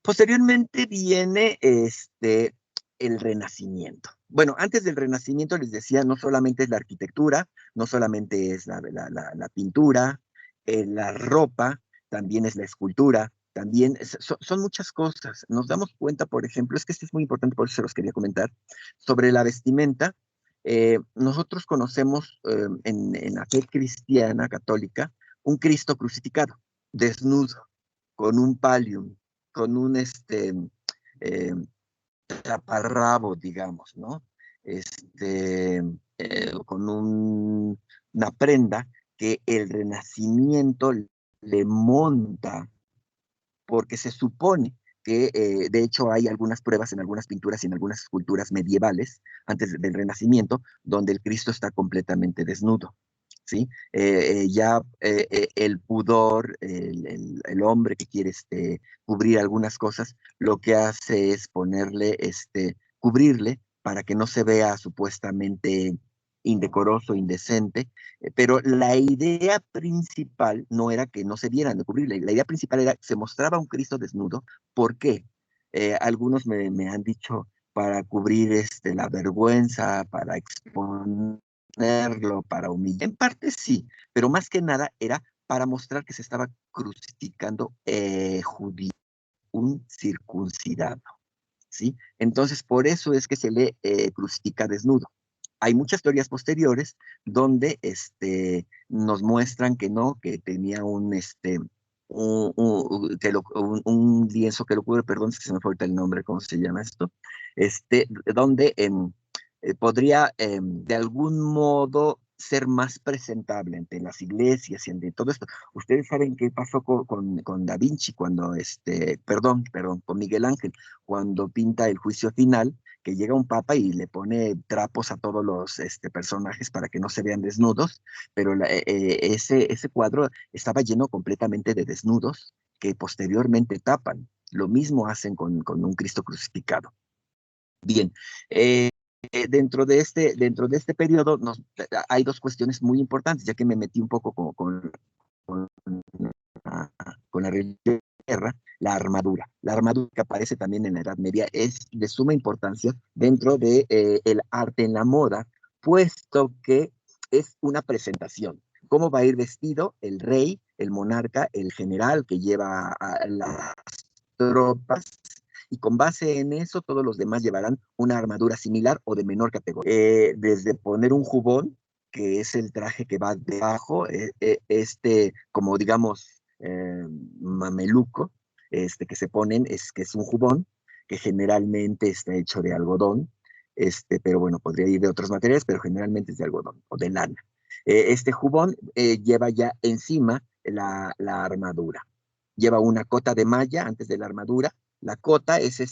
Posteriormente viene el Renacimiento. Bueno, antes del Renacimiento les decía, no solamente es la arquitectura, no solamente es la pintura, la ropa, también es la escultura, también son muchas cosas. Nos damos cuenta, por ejemplo, es que esto es muy importante, por eso se los quería comentar, sobre la vestimenta. Nosotros conocemos en la fe cristiana católica un Cristo crucificado, desnudo, con un pallium, con un eh, taparrabo, digamos, ¿no? Con una prenda que el Renacimiento le monta, porque se supone que, de hecho, hay algunas pruebas en algunas pinturas y en algunas esculturas medievales, antes del Renacimiento, donde el Cristo está completamente desnudo. ¿Sí? El pudor, el hombre que quiere cubrir algunas cosas, lo que hace es ponerle, cubrirle para que no se vea supuestamente indecoroso, indecente, pero la idea principal no era que no se vieran de cubrirle, la idea principal era que se mostraba un Cristo desnudo. ¿Por qué? Algunos me han dicho para cubrir la vergüenza, para exponer para humillar. En parte sí, pero más que nada era para mostrar que se estaba crucificando judío, un circuncidado, ¿sí? Entonces, por eso es que se le crucifica desnudo. Hay muchas teorías posteriores donde nos muestran que no, que tenía un lienzo que lo cubre, perdón, es que se me falta el nombre, ¿cómo se llama esto? Donde podría de algún modo ser más presentable ante las iglesias y ante todo esto. Ustedes saben qué pasó con Da Vinci cuando, perdón, con Miguel Ángel, cuando pinta el juicio final, que llega un papa y le pone trapos a todos los personajes para que no se vean desnudos, pero ese cuadro estaba lleno completamente de desnudos que posteriormente tapan. Lo mismo hacen con un Cristo crucificado. Bien, dentro de este periodo hay dos cuestiones muy importantes, ya que me metí un poco con, con la religión de guerra, la armadura. La armadura que aparece también en la Edad Media es de suma importancia dentro de, el arte en la moda, puesto que es una presentación. ¿Cómo va a ir vestido el rey, el monarca, el general que lleva tropas, y con base en eso todos los demás llevarán una armadura similar o de menor categoría. Desde poner un jubón, que es el traje que va debajo, como digamos, mameluco, que se ponen, que es un jubón, que generalmente está hecho de algodón, pero bueno, podría ir de otros materiales, pero generalmente es de algodón o de lana. Este jubón lleva ya encima la armadura. Lleva una cota de malla antes de la armadura. La cota es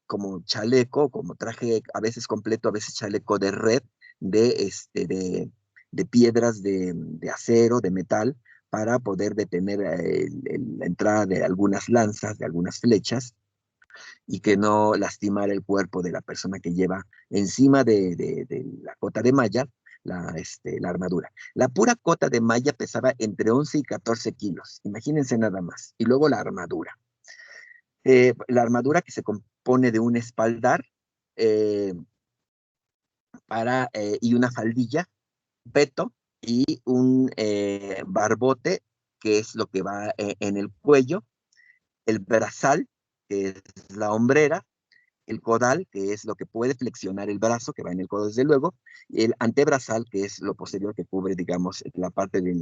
como chaleco, como traje a veces completo, a veces chaleco de red, de piedras de acero, de metal, para poder detener la entrada de algunas lanzas, de algunas flechas, y que no lastimara el cuerpo de la persona que lleva encima de la cota de malla la armadura. La pura cota de malla pesaba entre 11 y 14 kilos, imagínense nada más. Y luego la armadura. La armadura que se compone de un espaldar eh, y una faldilla, peto y un barbote, que es lo que va en el cuello, el brazal, que es la hombrera, el codal, que es lo que puede flexionar el brazo, que va en el codo desde luego, y el antebrazal, que es lo posterior que cubre, digamos, la parte el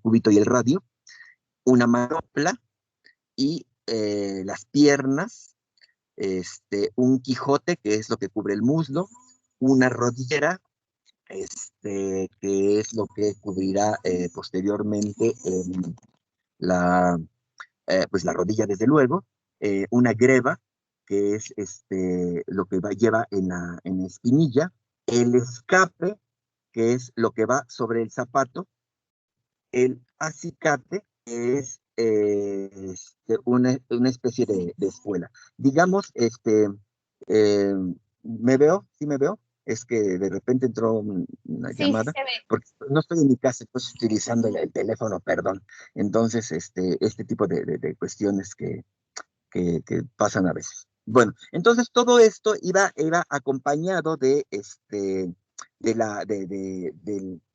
cúbito y el radio, una manopla y las piernas, un quijote, que es lo que cubre el muslo, una rodillera, que es lo que cubrirá posteriormente la, pues la rodilla, desde luego, una greva, que es lo que lleva en la espinilla, el escape, que es lo que va sobre el zapato, el acicate, que es una especie de espuela. Digamos, eh, ¿me veo? ¿Sí me veo? Es que de repente entró una Sí, sí llamada, se ve. porque no estoy en mi casa, estoy utilizando el teléfono, perdón. Entonces, este tipo de cuestiones que pasan a veces. Bueno, entonces todo esto iba acompañado de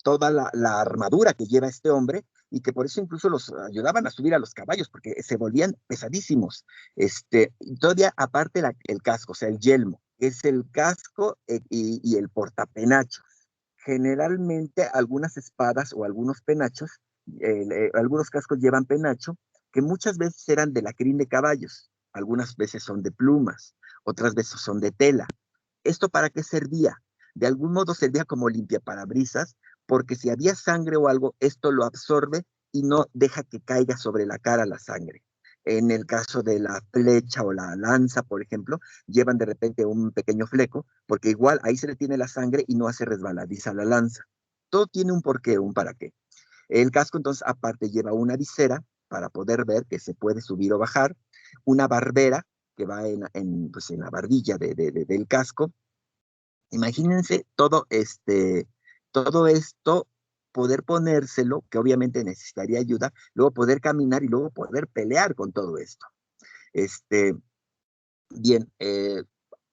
toda la armadura que lleva este hombre, y que por eso incluso los ayudaban a subir a los caballos, porque se volvían pesadísimos. Y todavía aparte el casco, o sea, el yelmo, que es el casco y el portapenachos. Generalmente algunas espadas o algunos penachos, algunos cascos llevan penacho, que muchas veces eran de la crin de caballos, algunas veces son de plumas, otras veces son de tela. ¿Esto para qué servía? De algún modo servía como limpiaparabrisas, porque si había sangre o algo, esto lo absorbe y no deja que caiga sobre la cara la sangre. En el caso de la flecha o la lanza, por ejemplo, llevan de repente un pequeño fleco, porque igual ahí se le tiene la sangre y no hace resbaladiza la lanza. Todo tiene un porqué, un para qué. El casco, entonces, aparte lleva una visera para poder ver que se puede subir o bajar, una barbera que va pues, en la barbilla del casco. Imagínense todo esto, poder ponérselo, que obviamente necesitaría ayuda, luego poder caminar y luego poder pelear con todo esto. Este, Bien,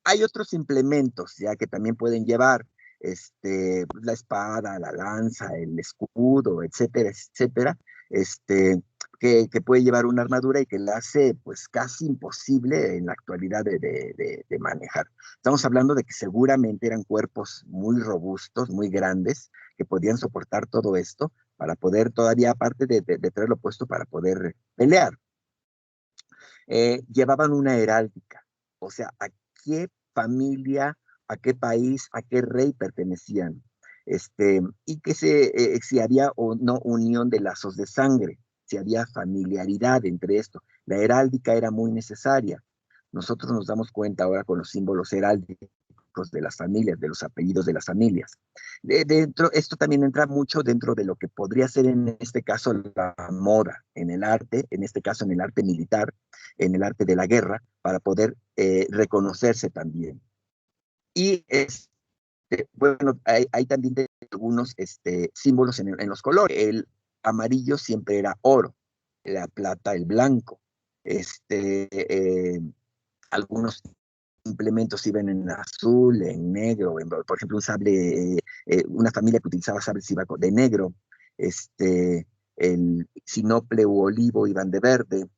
hay otros implementos ya que también pueden llevar la espada, la lanza, el escudo, etcétera, etcétera, que puede llevar una armadura y que la hace pues casi imposible en la actualidad de manejar. Estamos hablando de que seguramente eran cuerpos muy robustos, muy grandes, que podían soportar todo esto para poder todavía, aparte de traerlo puesto, para poder pelear. Llevaban una heráldica, o sea, a qué familia, a qué país, a qué rey pertenecían, y que si había o no unión de lazos de sangre, si había familiaridad entre esto. La heráldica era muy necesaria. Nosotros nos damos cuenta ahora con los símbolos heráldicos de las familias, de los apellidos de las familias. Esto también entra mucho dentro de lo que podría ser en este caso la moda en el arte, en este caso en el arte militar, en el arte de la guerra, para poder reconocerse también. Y bueno, hay también algunos símbolos en los colores. El amarillo siempre era oro, la plata el blanco. Algunos implementos iban en azul, en negro, por ejemplo, un sable, una familia que utilizaba sables iba de negro, el sinople u olivo iban de verde,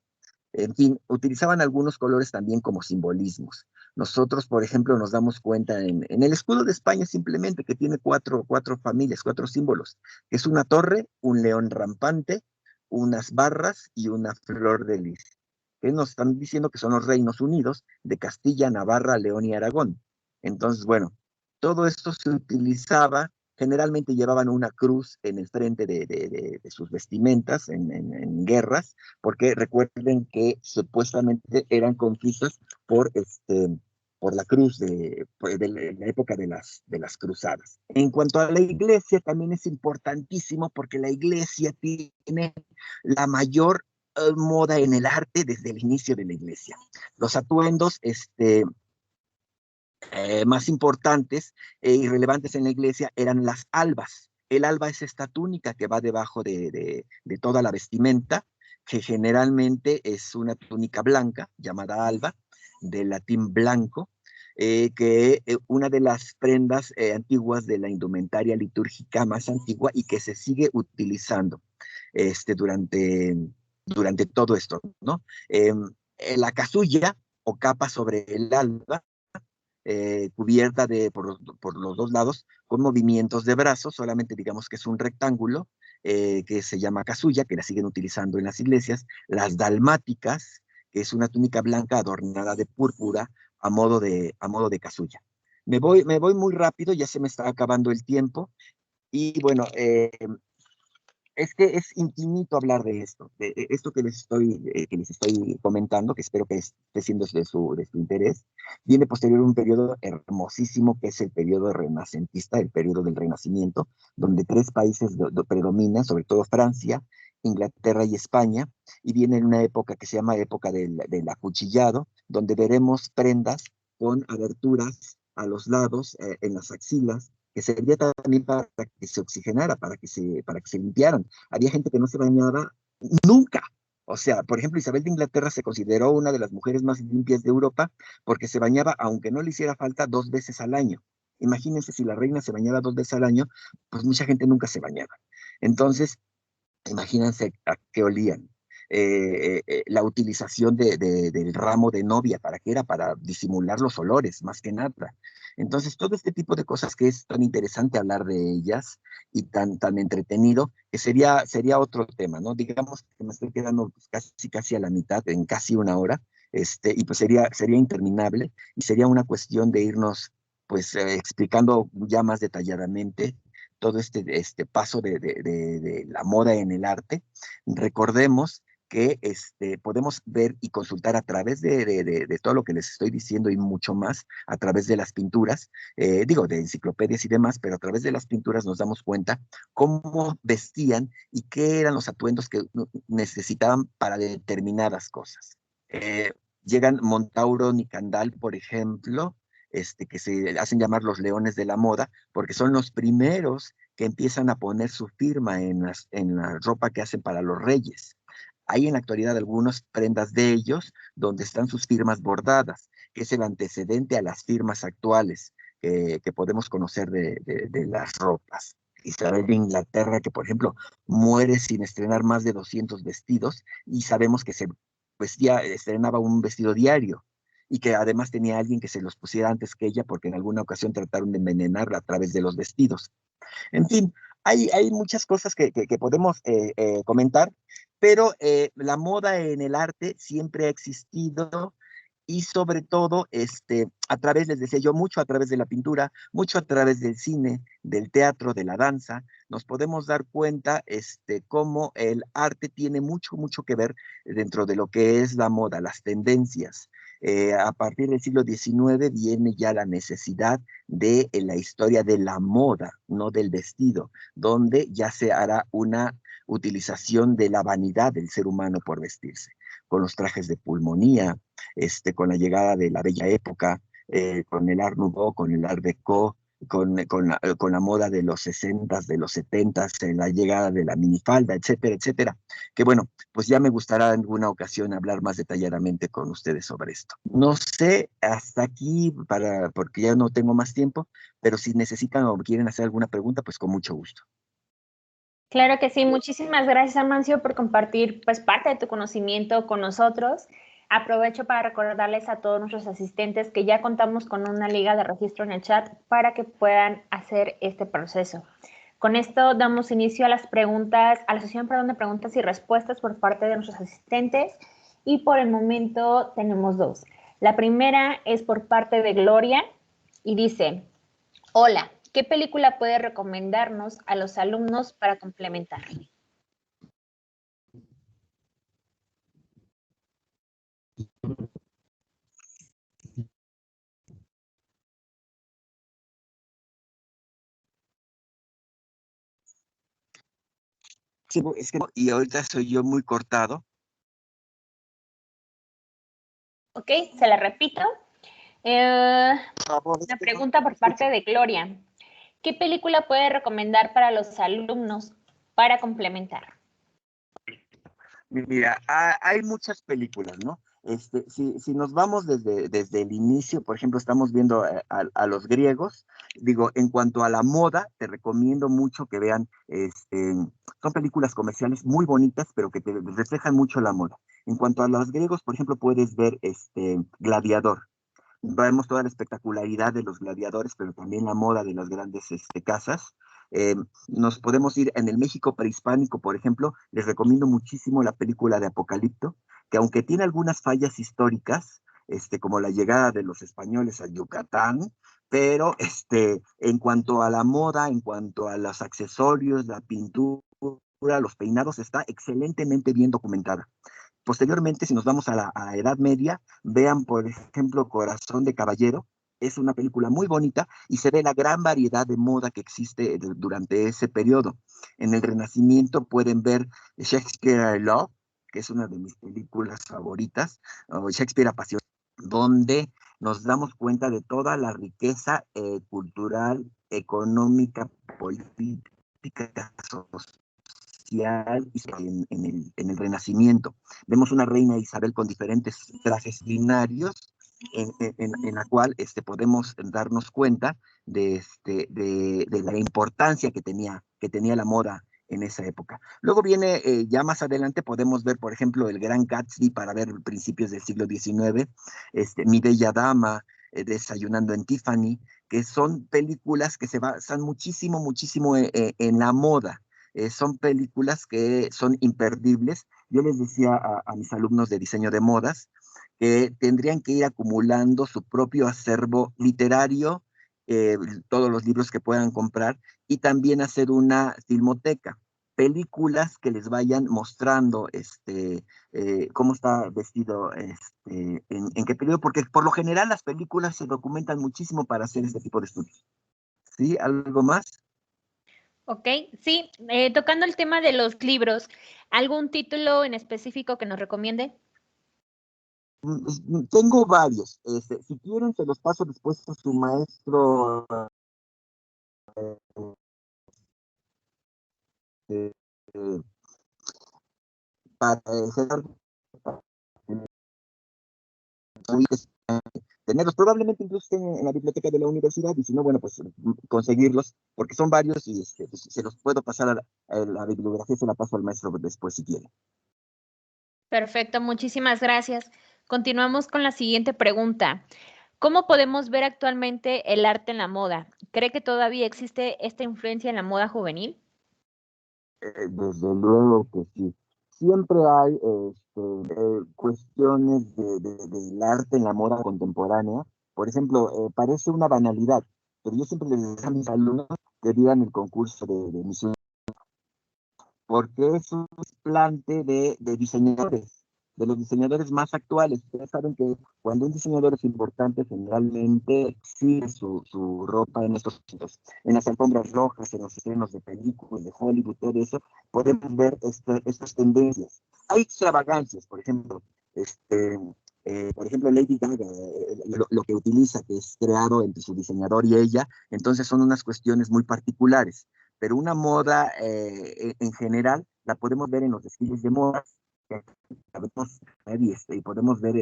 En fin, utilizaban algunos colores también como simbolismos. Nosotros, por ejemplo, nos damos cuenta en el escudo de España simplemente que tiene cuatro familias, cuatro símbolos, que es una torre, un león rampante, unas barras y una flor de lis, que nos están diciendo que son los reinos unidos de Castilla, Navarra, León y Aragón. Entonces, bueno, todo esto se utilizaba, generalmente llevaban una cruz en el frente de sus vestimentas en guerras, porque recuerden que supuestamente eran conquistas por, por la cruz de la época de las cruzadas. En cuanto a la iglesia, también es importantísimo porque la iglesia tiene la mayor moda en el arte desde el inicio de la iglesia. Los atuendos más importantes y relevantes en la iglesia eran las albas. El alba es esta túnica que va debajo de toda la vestimenta, que generalmente es una túnica blanca llamada alba, del latín blanco, que una de las prendas antiguas de la indumentaria litúrgica más antigua y que se sigue utilizando durante todo esto, ¿no? La casulla o capa sobre el alba cubierta por los dos lados con movimientos de brazos, solamente digamos que es un rectángulo que se llama casulla, que la siguen utilizando en las iglesias, las dalmáticas, que es una túnica blanca adornada de púrpura a modo de casulla. Me voy muy rápido, ya se me está acabando el tiempo, y bueno, es que es infinito hablar de esto, de esto que les estoy comentando, que espero que esté siendo de su interés. Viene posterior un periodo hermosísimo que es el periodo renacentista, el periodo del Renacimiento, donde tres países predominan, sobre todo Francia, Inglaterra y España, y viene en una época que se llama época del acuchillado, donde veremos prendas con aberturas a los lados, en las axilas, que servía también para que se oxigenara, para que se limpiaran. Había gente que no se bañaba nunca. O sea, por ejemplo, Isabel de Inglaterra se consideró una de las mujeres más limpias de Europa porque se bañaba, aunque no le hiciera falta, 2 veces al año. Imagínense si la reina se bañaba 2 veces al año, pues mucha gente nunca se bañaba. Entonces, imagínense a qué olían. La utilización del ramo de novia, ¿para qué era? Para disimular los olores, más que nada. Entonces, todo este tipo de cosas que es tan interesante hablar de ellas y tan entretenido, que sería otro tema, ¿no? Digamos que me estoy quedando pues, casi a la mitad, en casi una hora, y pues sería interminable y sería una cuestión de irnos pues explicando ya más detalladamente todo este paso de la moda en el arte. Recordemos que podemos ver y consultar a través de todo lo que les estoy diciendo y mucho más, a través de las pinturas, digo, de enciclopedias y demás, pero a través de las pinturas nos damos cuenta cómo vestían y qué eran los atuendos que necesitaban para determinadas cosas. Llegan Montauro Nicandal, por ejemplo, que se hacen llamar los leones de la moda, porque son los primeros que empiezan a poner su firma en la ropa que hacen para los reyes. Hay en la actualidad algunas prendas de ellos donde están sus firmas bordadas, que es el antecedente a las firmas actuales que podemos conocer de las ropas. Isabel de Inglaterra, que por ejemplo muere sin estrenar más de 200 vestidos y sabemos que se estrenaba un vestido diario y que además tenía alguien que se los pusiera antes que ella porque en alguna ocasión trataron de envenenarla a través de los vestidos. En fin, hay muchas cosas que podemos comentar, pero la moda en el arte siempre ha existido y sobre todo a través, les decía yo, mucho a través de la pintura, mucho a través del cine, del teatro, de la danza, nos podemos dar cuenta cómo el arte tiene mucho que ver dentro de lo que es la moda, las tendencias. A partir del siglo XIX viene ya la necesidad de la historia de la moda, no del vestido, donde ya se hará una utilización de la vanidad del ser humano por vestirse, con los trajes de pulmonía, con la llegada de la bella época, con el Art Nouveau, con el Art Deco, con la moda de los 60s, de los 70s, la llegada de la minifalda, etcétera, etcétera. Que bueno, pues ya me gustará en alguna ocasión hablar más detalladamente con ustedes sobre esto. No sé, hasta aquí, porque ya no tengo más tiempo, pero si necesitan o quieren hacer alguna pregunta, pues con mucho gusto. Claro que sí, muchísimas gracias, Amancio, por compartir pues parte de tu conocimiento con nosotros. Aprovecho para recordarles a todos nuestros asistentes que ya contamos con una liga de registro en el chat para que puedan hacer este proceso. Con esto damos inicio a las preguntas, a la sesión, perdón, de preguntas y respuestas por parte de nuestros asistentes y por el momento tenemos dos. La primera es por parte de Gloria y dice: hola, ¿qué película puede recomendarnos a los alumnos para complementar? Sí, es que, y ahorita soy yo muy cortado. Ok, se la repito. Por favor, es Una que no pregunta por parte escucho. de Gloria. ¿Qué película puede recomendar para los alumnos para complementar? Mira, hay muchas películas, ¿no? Si nos vamos desde el inicio, por ejemplo, estamos viendo a los griegos, digo, en cuanto a la moda, te recomiendo mucho que vean, son películas comerciales muy bonitas, pero que te reflejan mucho la moda. En cuanto a los griegos, por ejemplo, puedes ver Gladiador. Vemos toda la espectacularidad de los gladiadores, pero también la moda de las grandes casas. Eh, Nos podemos ir en el México prehispánico, por ejemplo, les recomiendo muchísimo la película de Apocalipto, que aunque tiene algunas fallas históricas, como la llegada de los españoles a Yucatán, pero en cuanto a la moda, en cuanto a los accesorios, la pintura, los peinados, está excelentemente bien documentada. Posteriormente, si nos vamos a la Edad Media, vean, por ejemplo, Corazón de Caballero. Es una película muy bonita y se ve la gran variedad de moda que existe durante ese periodo. En el Renacimiento pueden ver Shakespeare in Love, que es una de mis películas favoritas, o Shakespeare Apasionado, donde nos damos cuenta de toda la riqueza cultural, económica, política, social en el Renacimiento. Vemos una reina Isabel con diferentes trajes binarios en la cual podemos darnos cuenta de la importancia que tenía la moda en esa época. Luego viene, ya más adelante podemos ver, por ejemplo, el Gran Gatsby para ver principios del siglo XIX, Mi Bella Dama, Desayunando en Tiffany, que son películas que se basan muchísimo, muchísimo en la moda. Son películas que son imperdibles. Yo les decía a mis alumnos de diseño de modas que tendrían que ir acumulando su propio acervo literario, todos los libros que puedan comprar, y también hacer una filmoteca, películas que les vayan mostrando cómo está vestido, en qué periodo, porque por lo general las películas se documentan muchísimo para hacer este tipo de estudios. ¿Sí? ¿Algo más? Ok, sí, tocando el tema de los libros, ¿algún título en específico que nos recomiende? Tengo varios. Si quieren, se los paso después a su maestro. eh, eh, para tenerlos. Probablemente incluso estén en la biblioteca de la universidad, y si no, bueno, pues conseguirlos, porque son varios y pues, se los puedo pasar a la bibliografía, se la paso al maestro después si quiere. Perfecto, muchísimas gracias. Continuamos con la siguiente pregunta. ¿Cómo podemos ver actualmente el arte en la moda? ¿Cree que todavía existe esta influencia en la moda juvenil? Desde luego que sí. Siempre hay cuestiones del arte en la moda contemporánea. Por ejemplo, parece una banalidad, pero yo siempre les decía a mis alumnos que digan el concurso de mis, porque es un desplante de diseñadores, de los diseñadores más actuales. Ustedes saben que cuando un diseñador es importante, generalmente exhibe su ropa en estos sitios, en las alfombras rojas, en los estrenos de películas, de Hollywood, todo eso, podemos ver estas tendencias. Hay extravagancias, por ejemplo, Lady Gaga, lo que utiliza, que es creado entre su diseñador y ella, entonces son unas cuestiones muy particulares, pero una moda en general la podemos ver en los desfiles de moda, que podemos ver y podemos ver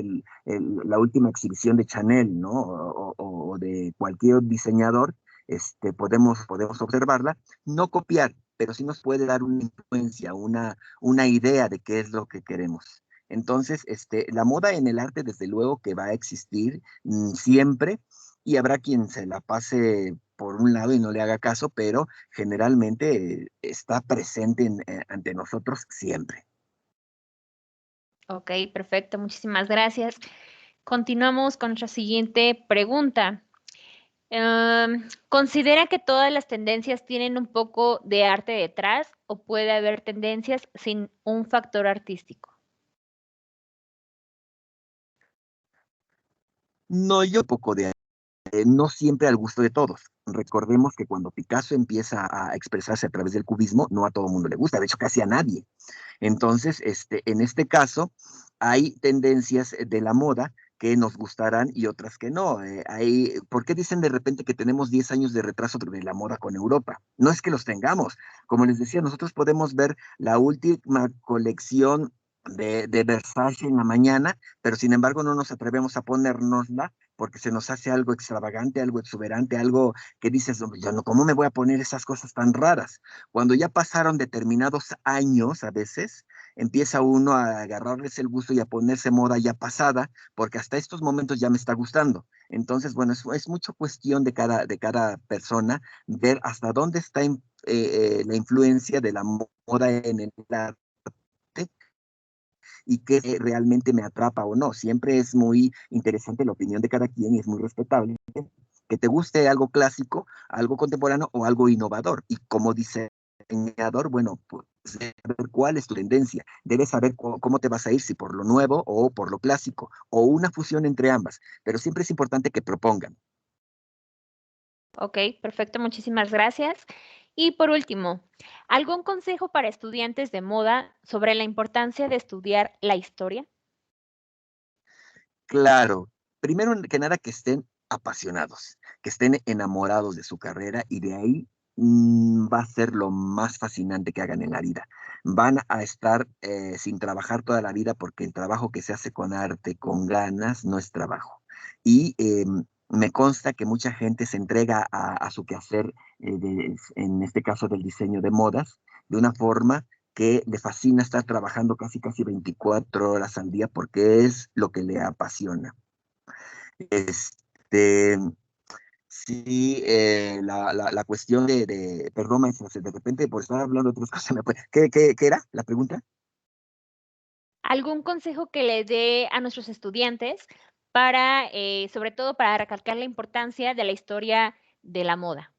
la última exhibición de Chanel, ¿no? O de cualquier diseñador, podemos observarla, no copiar, pero sí nos puede dar una influencia, una idea de qué es lo que queremos. Entonces, la moda en el arte, desde luego que va a existir siempre, y habrá quien se la pase por un lado y no le haga caso, pero generalmente está presente ante nosotros siempre. Ok, perfecto, muchísimas gracias. Continuamos con nuestra siguiente pregunta. ¿Considera que todas las tendencias tienen un poco de arte detrás o puede haber tendencias sin un factor artístico? No, yo poco de no siempre al gusto de todos. Recordemos que cuando Picasso empieza a expresarse a través del cubismo, no a todo el mundo le gusta, de hecho casi a nadie. Entonces, en este caso, hay tendencias de la moda que nos gustarán y otras que no. ¿Por qué dicen de repente que tenemos 10 años de retraso de la moda con Europa? No es que los tengamos. Como les decía, nosotros podemos ver la última colección de Versace en la mañana, pero sin embargo no nos atrevemos a ponérnosla porque se nos hace algo extravagante, algo exuberante, algo que dices, yo no, ¿cómo me voy a poner esas cosas tan raras? Cuando ya pasaron determinados años, a veces, empieza uno a agarrarles el gusto y a ponerse moda ya pasada, porque hasta estos momentos ya me está gustando. Entonces, bueno, es mucho cuestión de cada persona ver hasta dónde está la influencia de la moda en el arte y qué realmente me atrapa o no. Siempre es muy interesante la opinión de cada quien y es muy respetable que te guste algo clásico, algo contemporáneo o algo innovador. Y como diseñador, bueno, pues debes saber cuál es tu tendencia, debes saber cómo te vas a ir, si por lo nuevo o por lo clásico, o una fusión entre ambas, pero siempre es importante que propongan. Ok, perfecto, muchísimas gracias. Y por último, ¿algún consejo para estudiantes de moda sobre la importancia de estudiar la historia? Claro, primero que nada que estén apasionados, que estén enamorados de su carrera y de ahí va a ser lo más fascinante que hagan en la vida. Van a estar sin trabajar toda la vida porque el trabajo que se hace con arte, con ganas, no es trabajo. Y me consta que mucha gente se entrega a su quehacer, en este caso del diseño de modas, de una forma que le fascina estar trabajando casi 24 horas al día porque es lo que le apasiona. Este, sí, la cuestión perdón, maestro, de repente por estar hablando de otras cosas, ¿qué era la pregunta? ¿Algún consejo que le dé a nuestros estudiantes para, sobre todo para recalcar la importancia de la historia de la moda?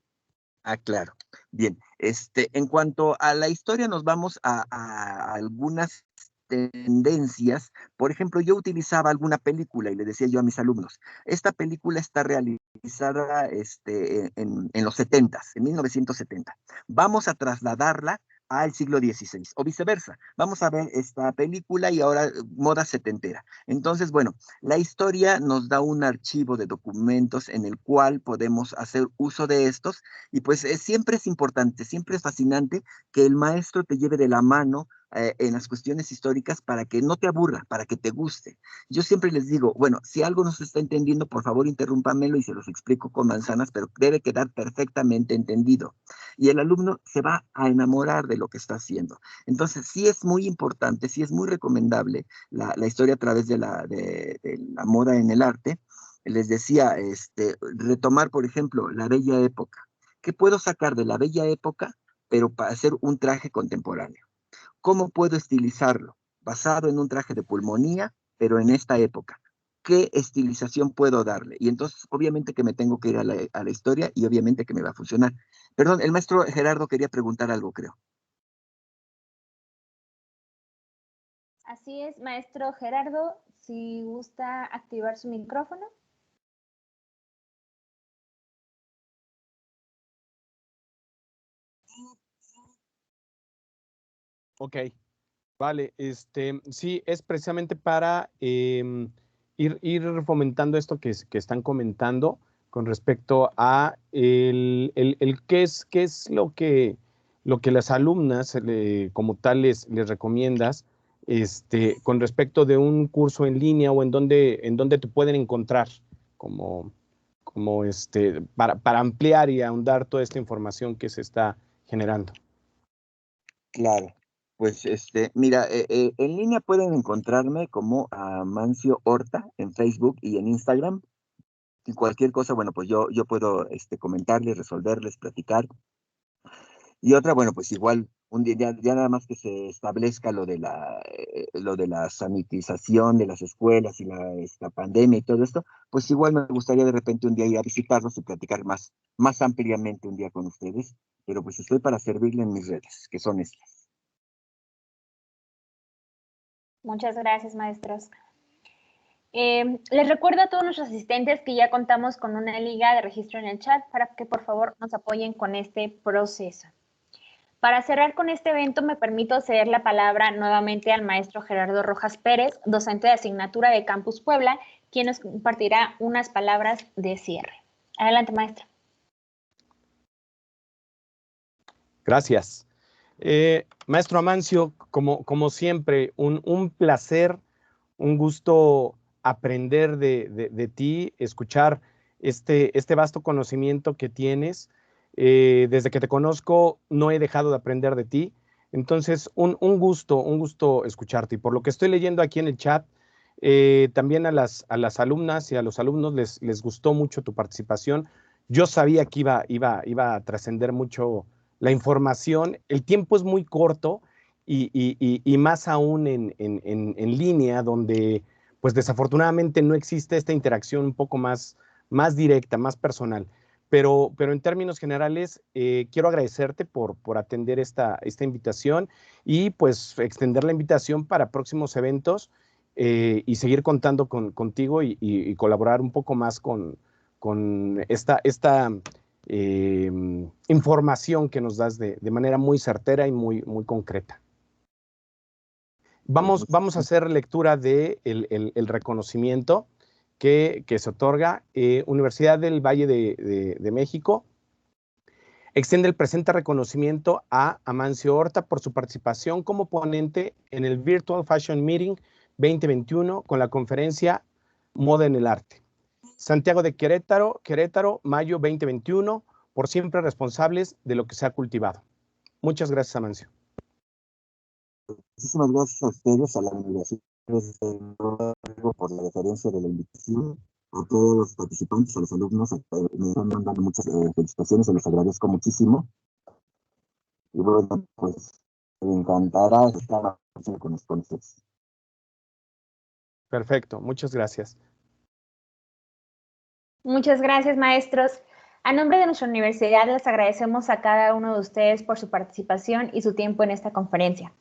Ah, claro. Bien, en cuanto a la historia, nos vamos a algunas tendencias. Por ejemplo, yo utilizaba alguna película y le decía yo a mis alumnos, esta película está realizada en los 70, en 1970. Vamos a trasladarla al siglo XVI o viceversa. Vamos a ver esta película y ahora moda setentera. Entonces, bueno, la historia nos da un archivo de documentos en el cual podemos hacer uso de estos y pues siempre es importante, siempre es fascinante que el maestro te lleve de la mano en las cuestiones históricas para que no te aburra, para que te guste. Yo siempre les digo, bueno, si algo no se está entendiendo, por favor interrúmpamelo y se los explico con manzanas, pero debe quedar perfectamente entendido. Y el alumno se va a enamorar de lo que está haciendo. Entonces, sí es muy importante, sí es muy recomendable la historia a través de la moda en el arte. Les decía, retomar, por ejemplo, la bella época. ¿Qué puedo sacar de la bella época, pero para hacer un traje contemporáneo? ¿Cómo puedo estilizarlo? Basado en un traje de pulmonía, pero en esta época. ¿Qué estilización puedo darle? Y entonces, obviamente que me tengo que ir a la historia y obviamente que me va a funcionar. Perdón, el maestro Gerardo quería preguntar algo, creo. Así es, maestro Gerardo, si gusta activar su micrófono. Ok, vale, sí, es precisamente para ir fomentando esto que están comentando con respecto a qué es lo que las alumnas como tal les recomiendas con respecto de un curso en línea o en donde te pueden encontrar como, para ampliar y ahondar toda esta información que se está generando. Claro, pues mira, en línea pueden encontrarme como Amancio Horta en Facebook y en Instagram. Y cualquier cosa, bueno, pues yo puedo comentarles, resolverles, platicar. Y otra, bueno, pues igual, un día, ya nada más que se establezca lo de la sanitización de las escuelas y esta pandemia y todo esto, pues igual me gustaría de repente un día ir a visitarlos y platicar más ampliamente un día con ustedes. Pero pues estoy para servirle en mis redes, que son estas. Muchas gracias, maestros. Les recuerdo a todos nuestros asistentes que ya contamos con una liga de registro en el chat para que por favor nos apoyen con este proceso. Para cerrar con este evento, me permito ceder la palabra nuevamente al maestro Gerardo Rojas Pérez, docente de asignatura de Campus Puebla, quien nos compartirá unas palabras de cierre. Adelante, maestro. Gracias. Maestro Amancio, como siempre, un placer, un gusto aprender de ti, escuchar este vasto conocimiento que tienes. Desde que te conozco, no he dejado de aprender de ti. Entonces, un gusto escucharte. Y por lo que estoy leyendo aquí en el chat, también a las alumnas y a los alumnos les gustó mucho tu participación. Yo sabía que iba a trascender mucho la información. El tiempo es muy corto y más aún en línea, donde pues desafortunadamente no existe esta interacción un poco más directa, más personal. Pero en términos generales, quiero agradecerte por atender esta invitación y pues extender la invitación para próximos eventos y seguir contando contigo y colaborar un poco más con esta información que nos das de manera muy certera y muy concreta. Vamos a hacer lectura de el reconocimiento que se otorga. Universidad del Valle de México extiende el presente reconocimiento a Amancio Horta por su participación como ponente en el Virtual Fashion Meeting 2021 con la conferencia Moda en el Arte. Santiago de Querétaro, mayo 2021, por siempre responsables de lo que se ha cultivado. Muchas gracias, Amancio. Muchísimas gracias a ustedes, a la Universidad por la deferencia de la invitación, a todos los participantes, a los alumnos, me están mandando muchas felicitaciones, se los agradezco muchísimo. Y bueno, pues me encantará estar con ustedes. Perfecto, muchas gracias. Muchas gracias, maestros. A nombre de nuestra universidad, les agradecemos a cada uno de ustedes por su participación y su tiempo en esta conferencia.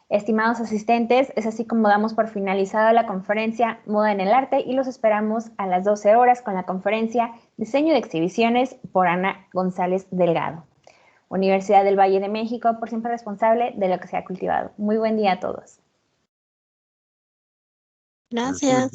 Estimados asistentes, es así como damos por finalizada la conferencia Moda en el Arte y los esperamos a las 12 horas con la conferencia Diseño de Exhibiciones por Ana González Delgado. Universidad del Valle de México, por siempre responsable de lo que se ha cultivado. Muy buen día a todos. Gracias.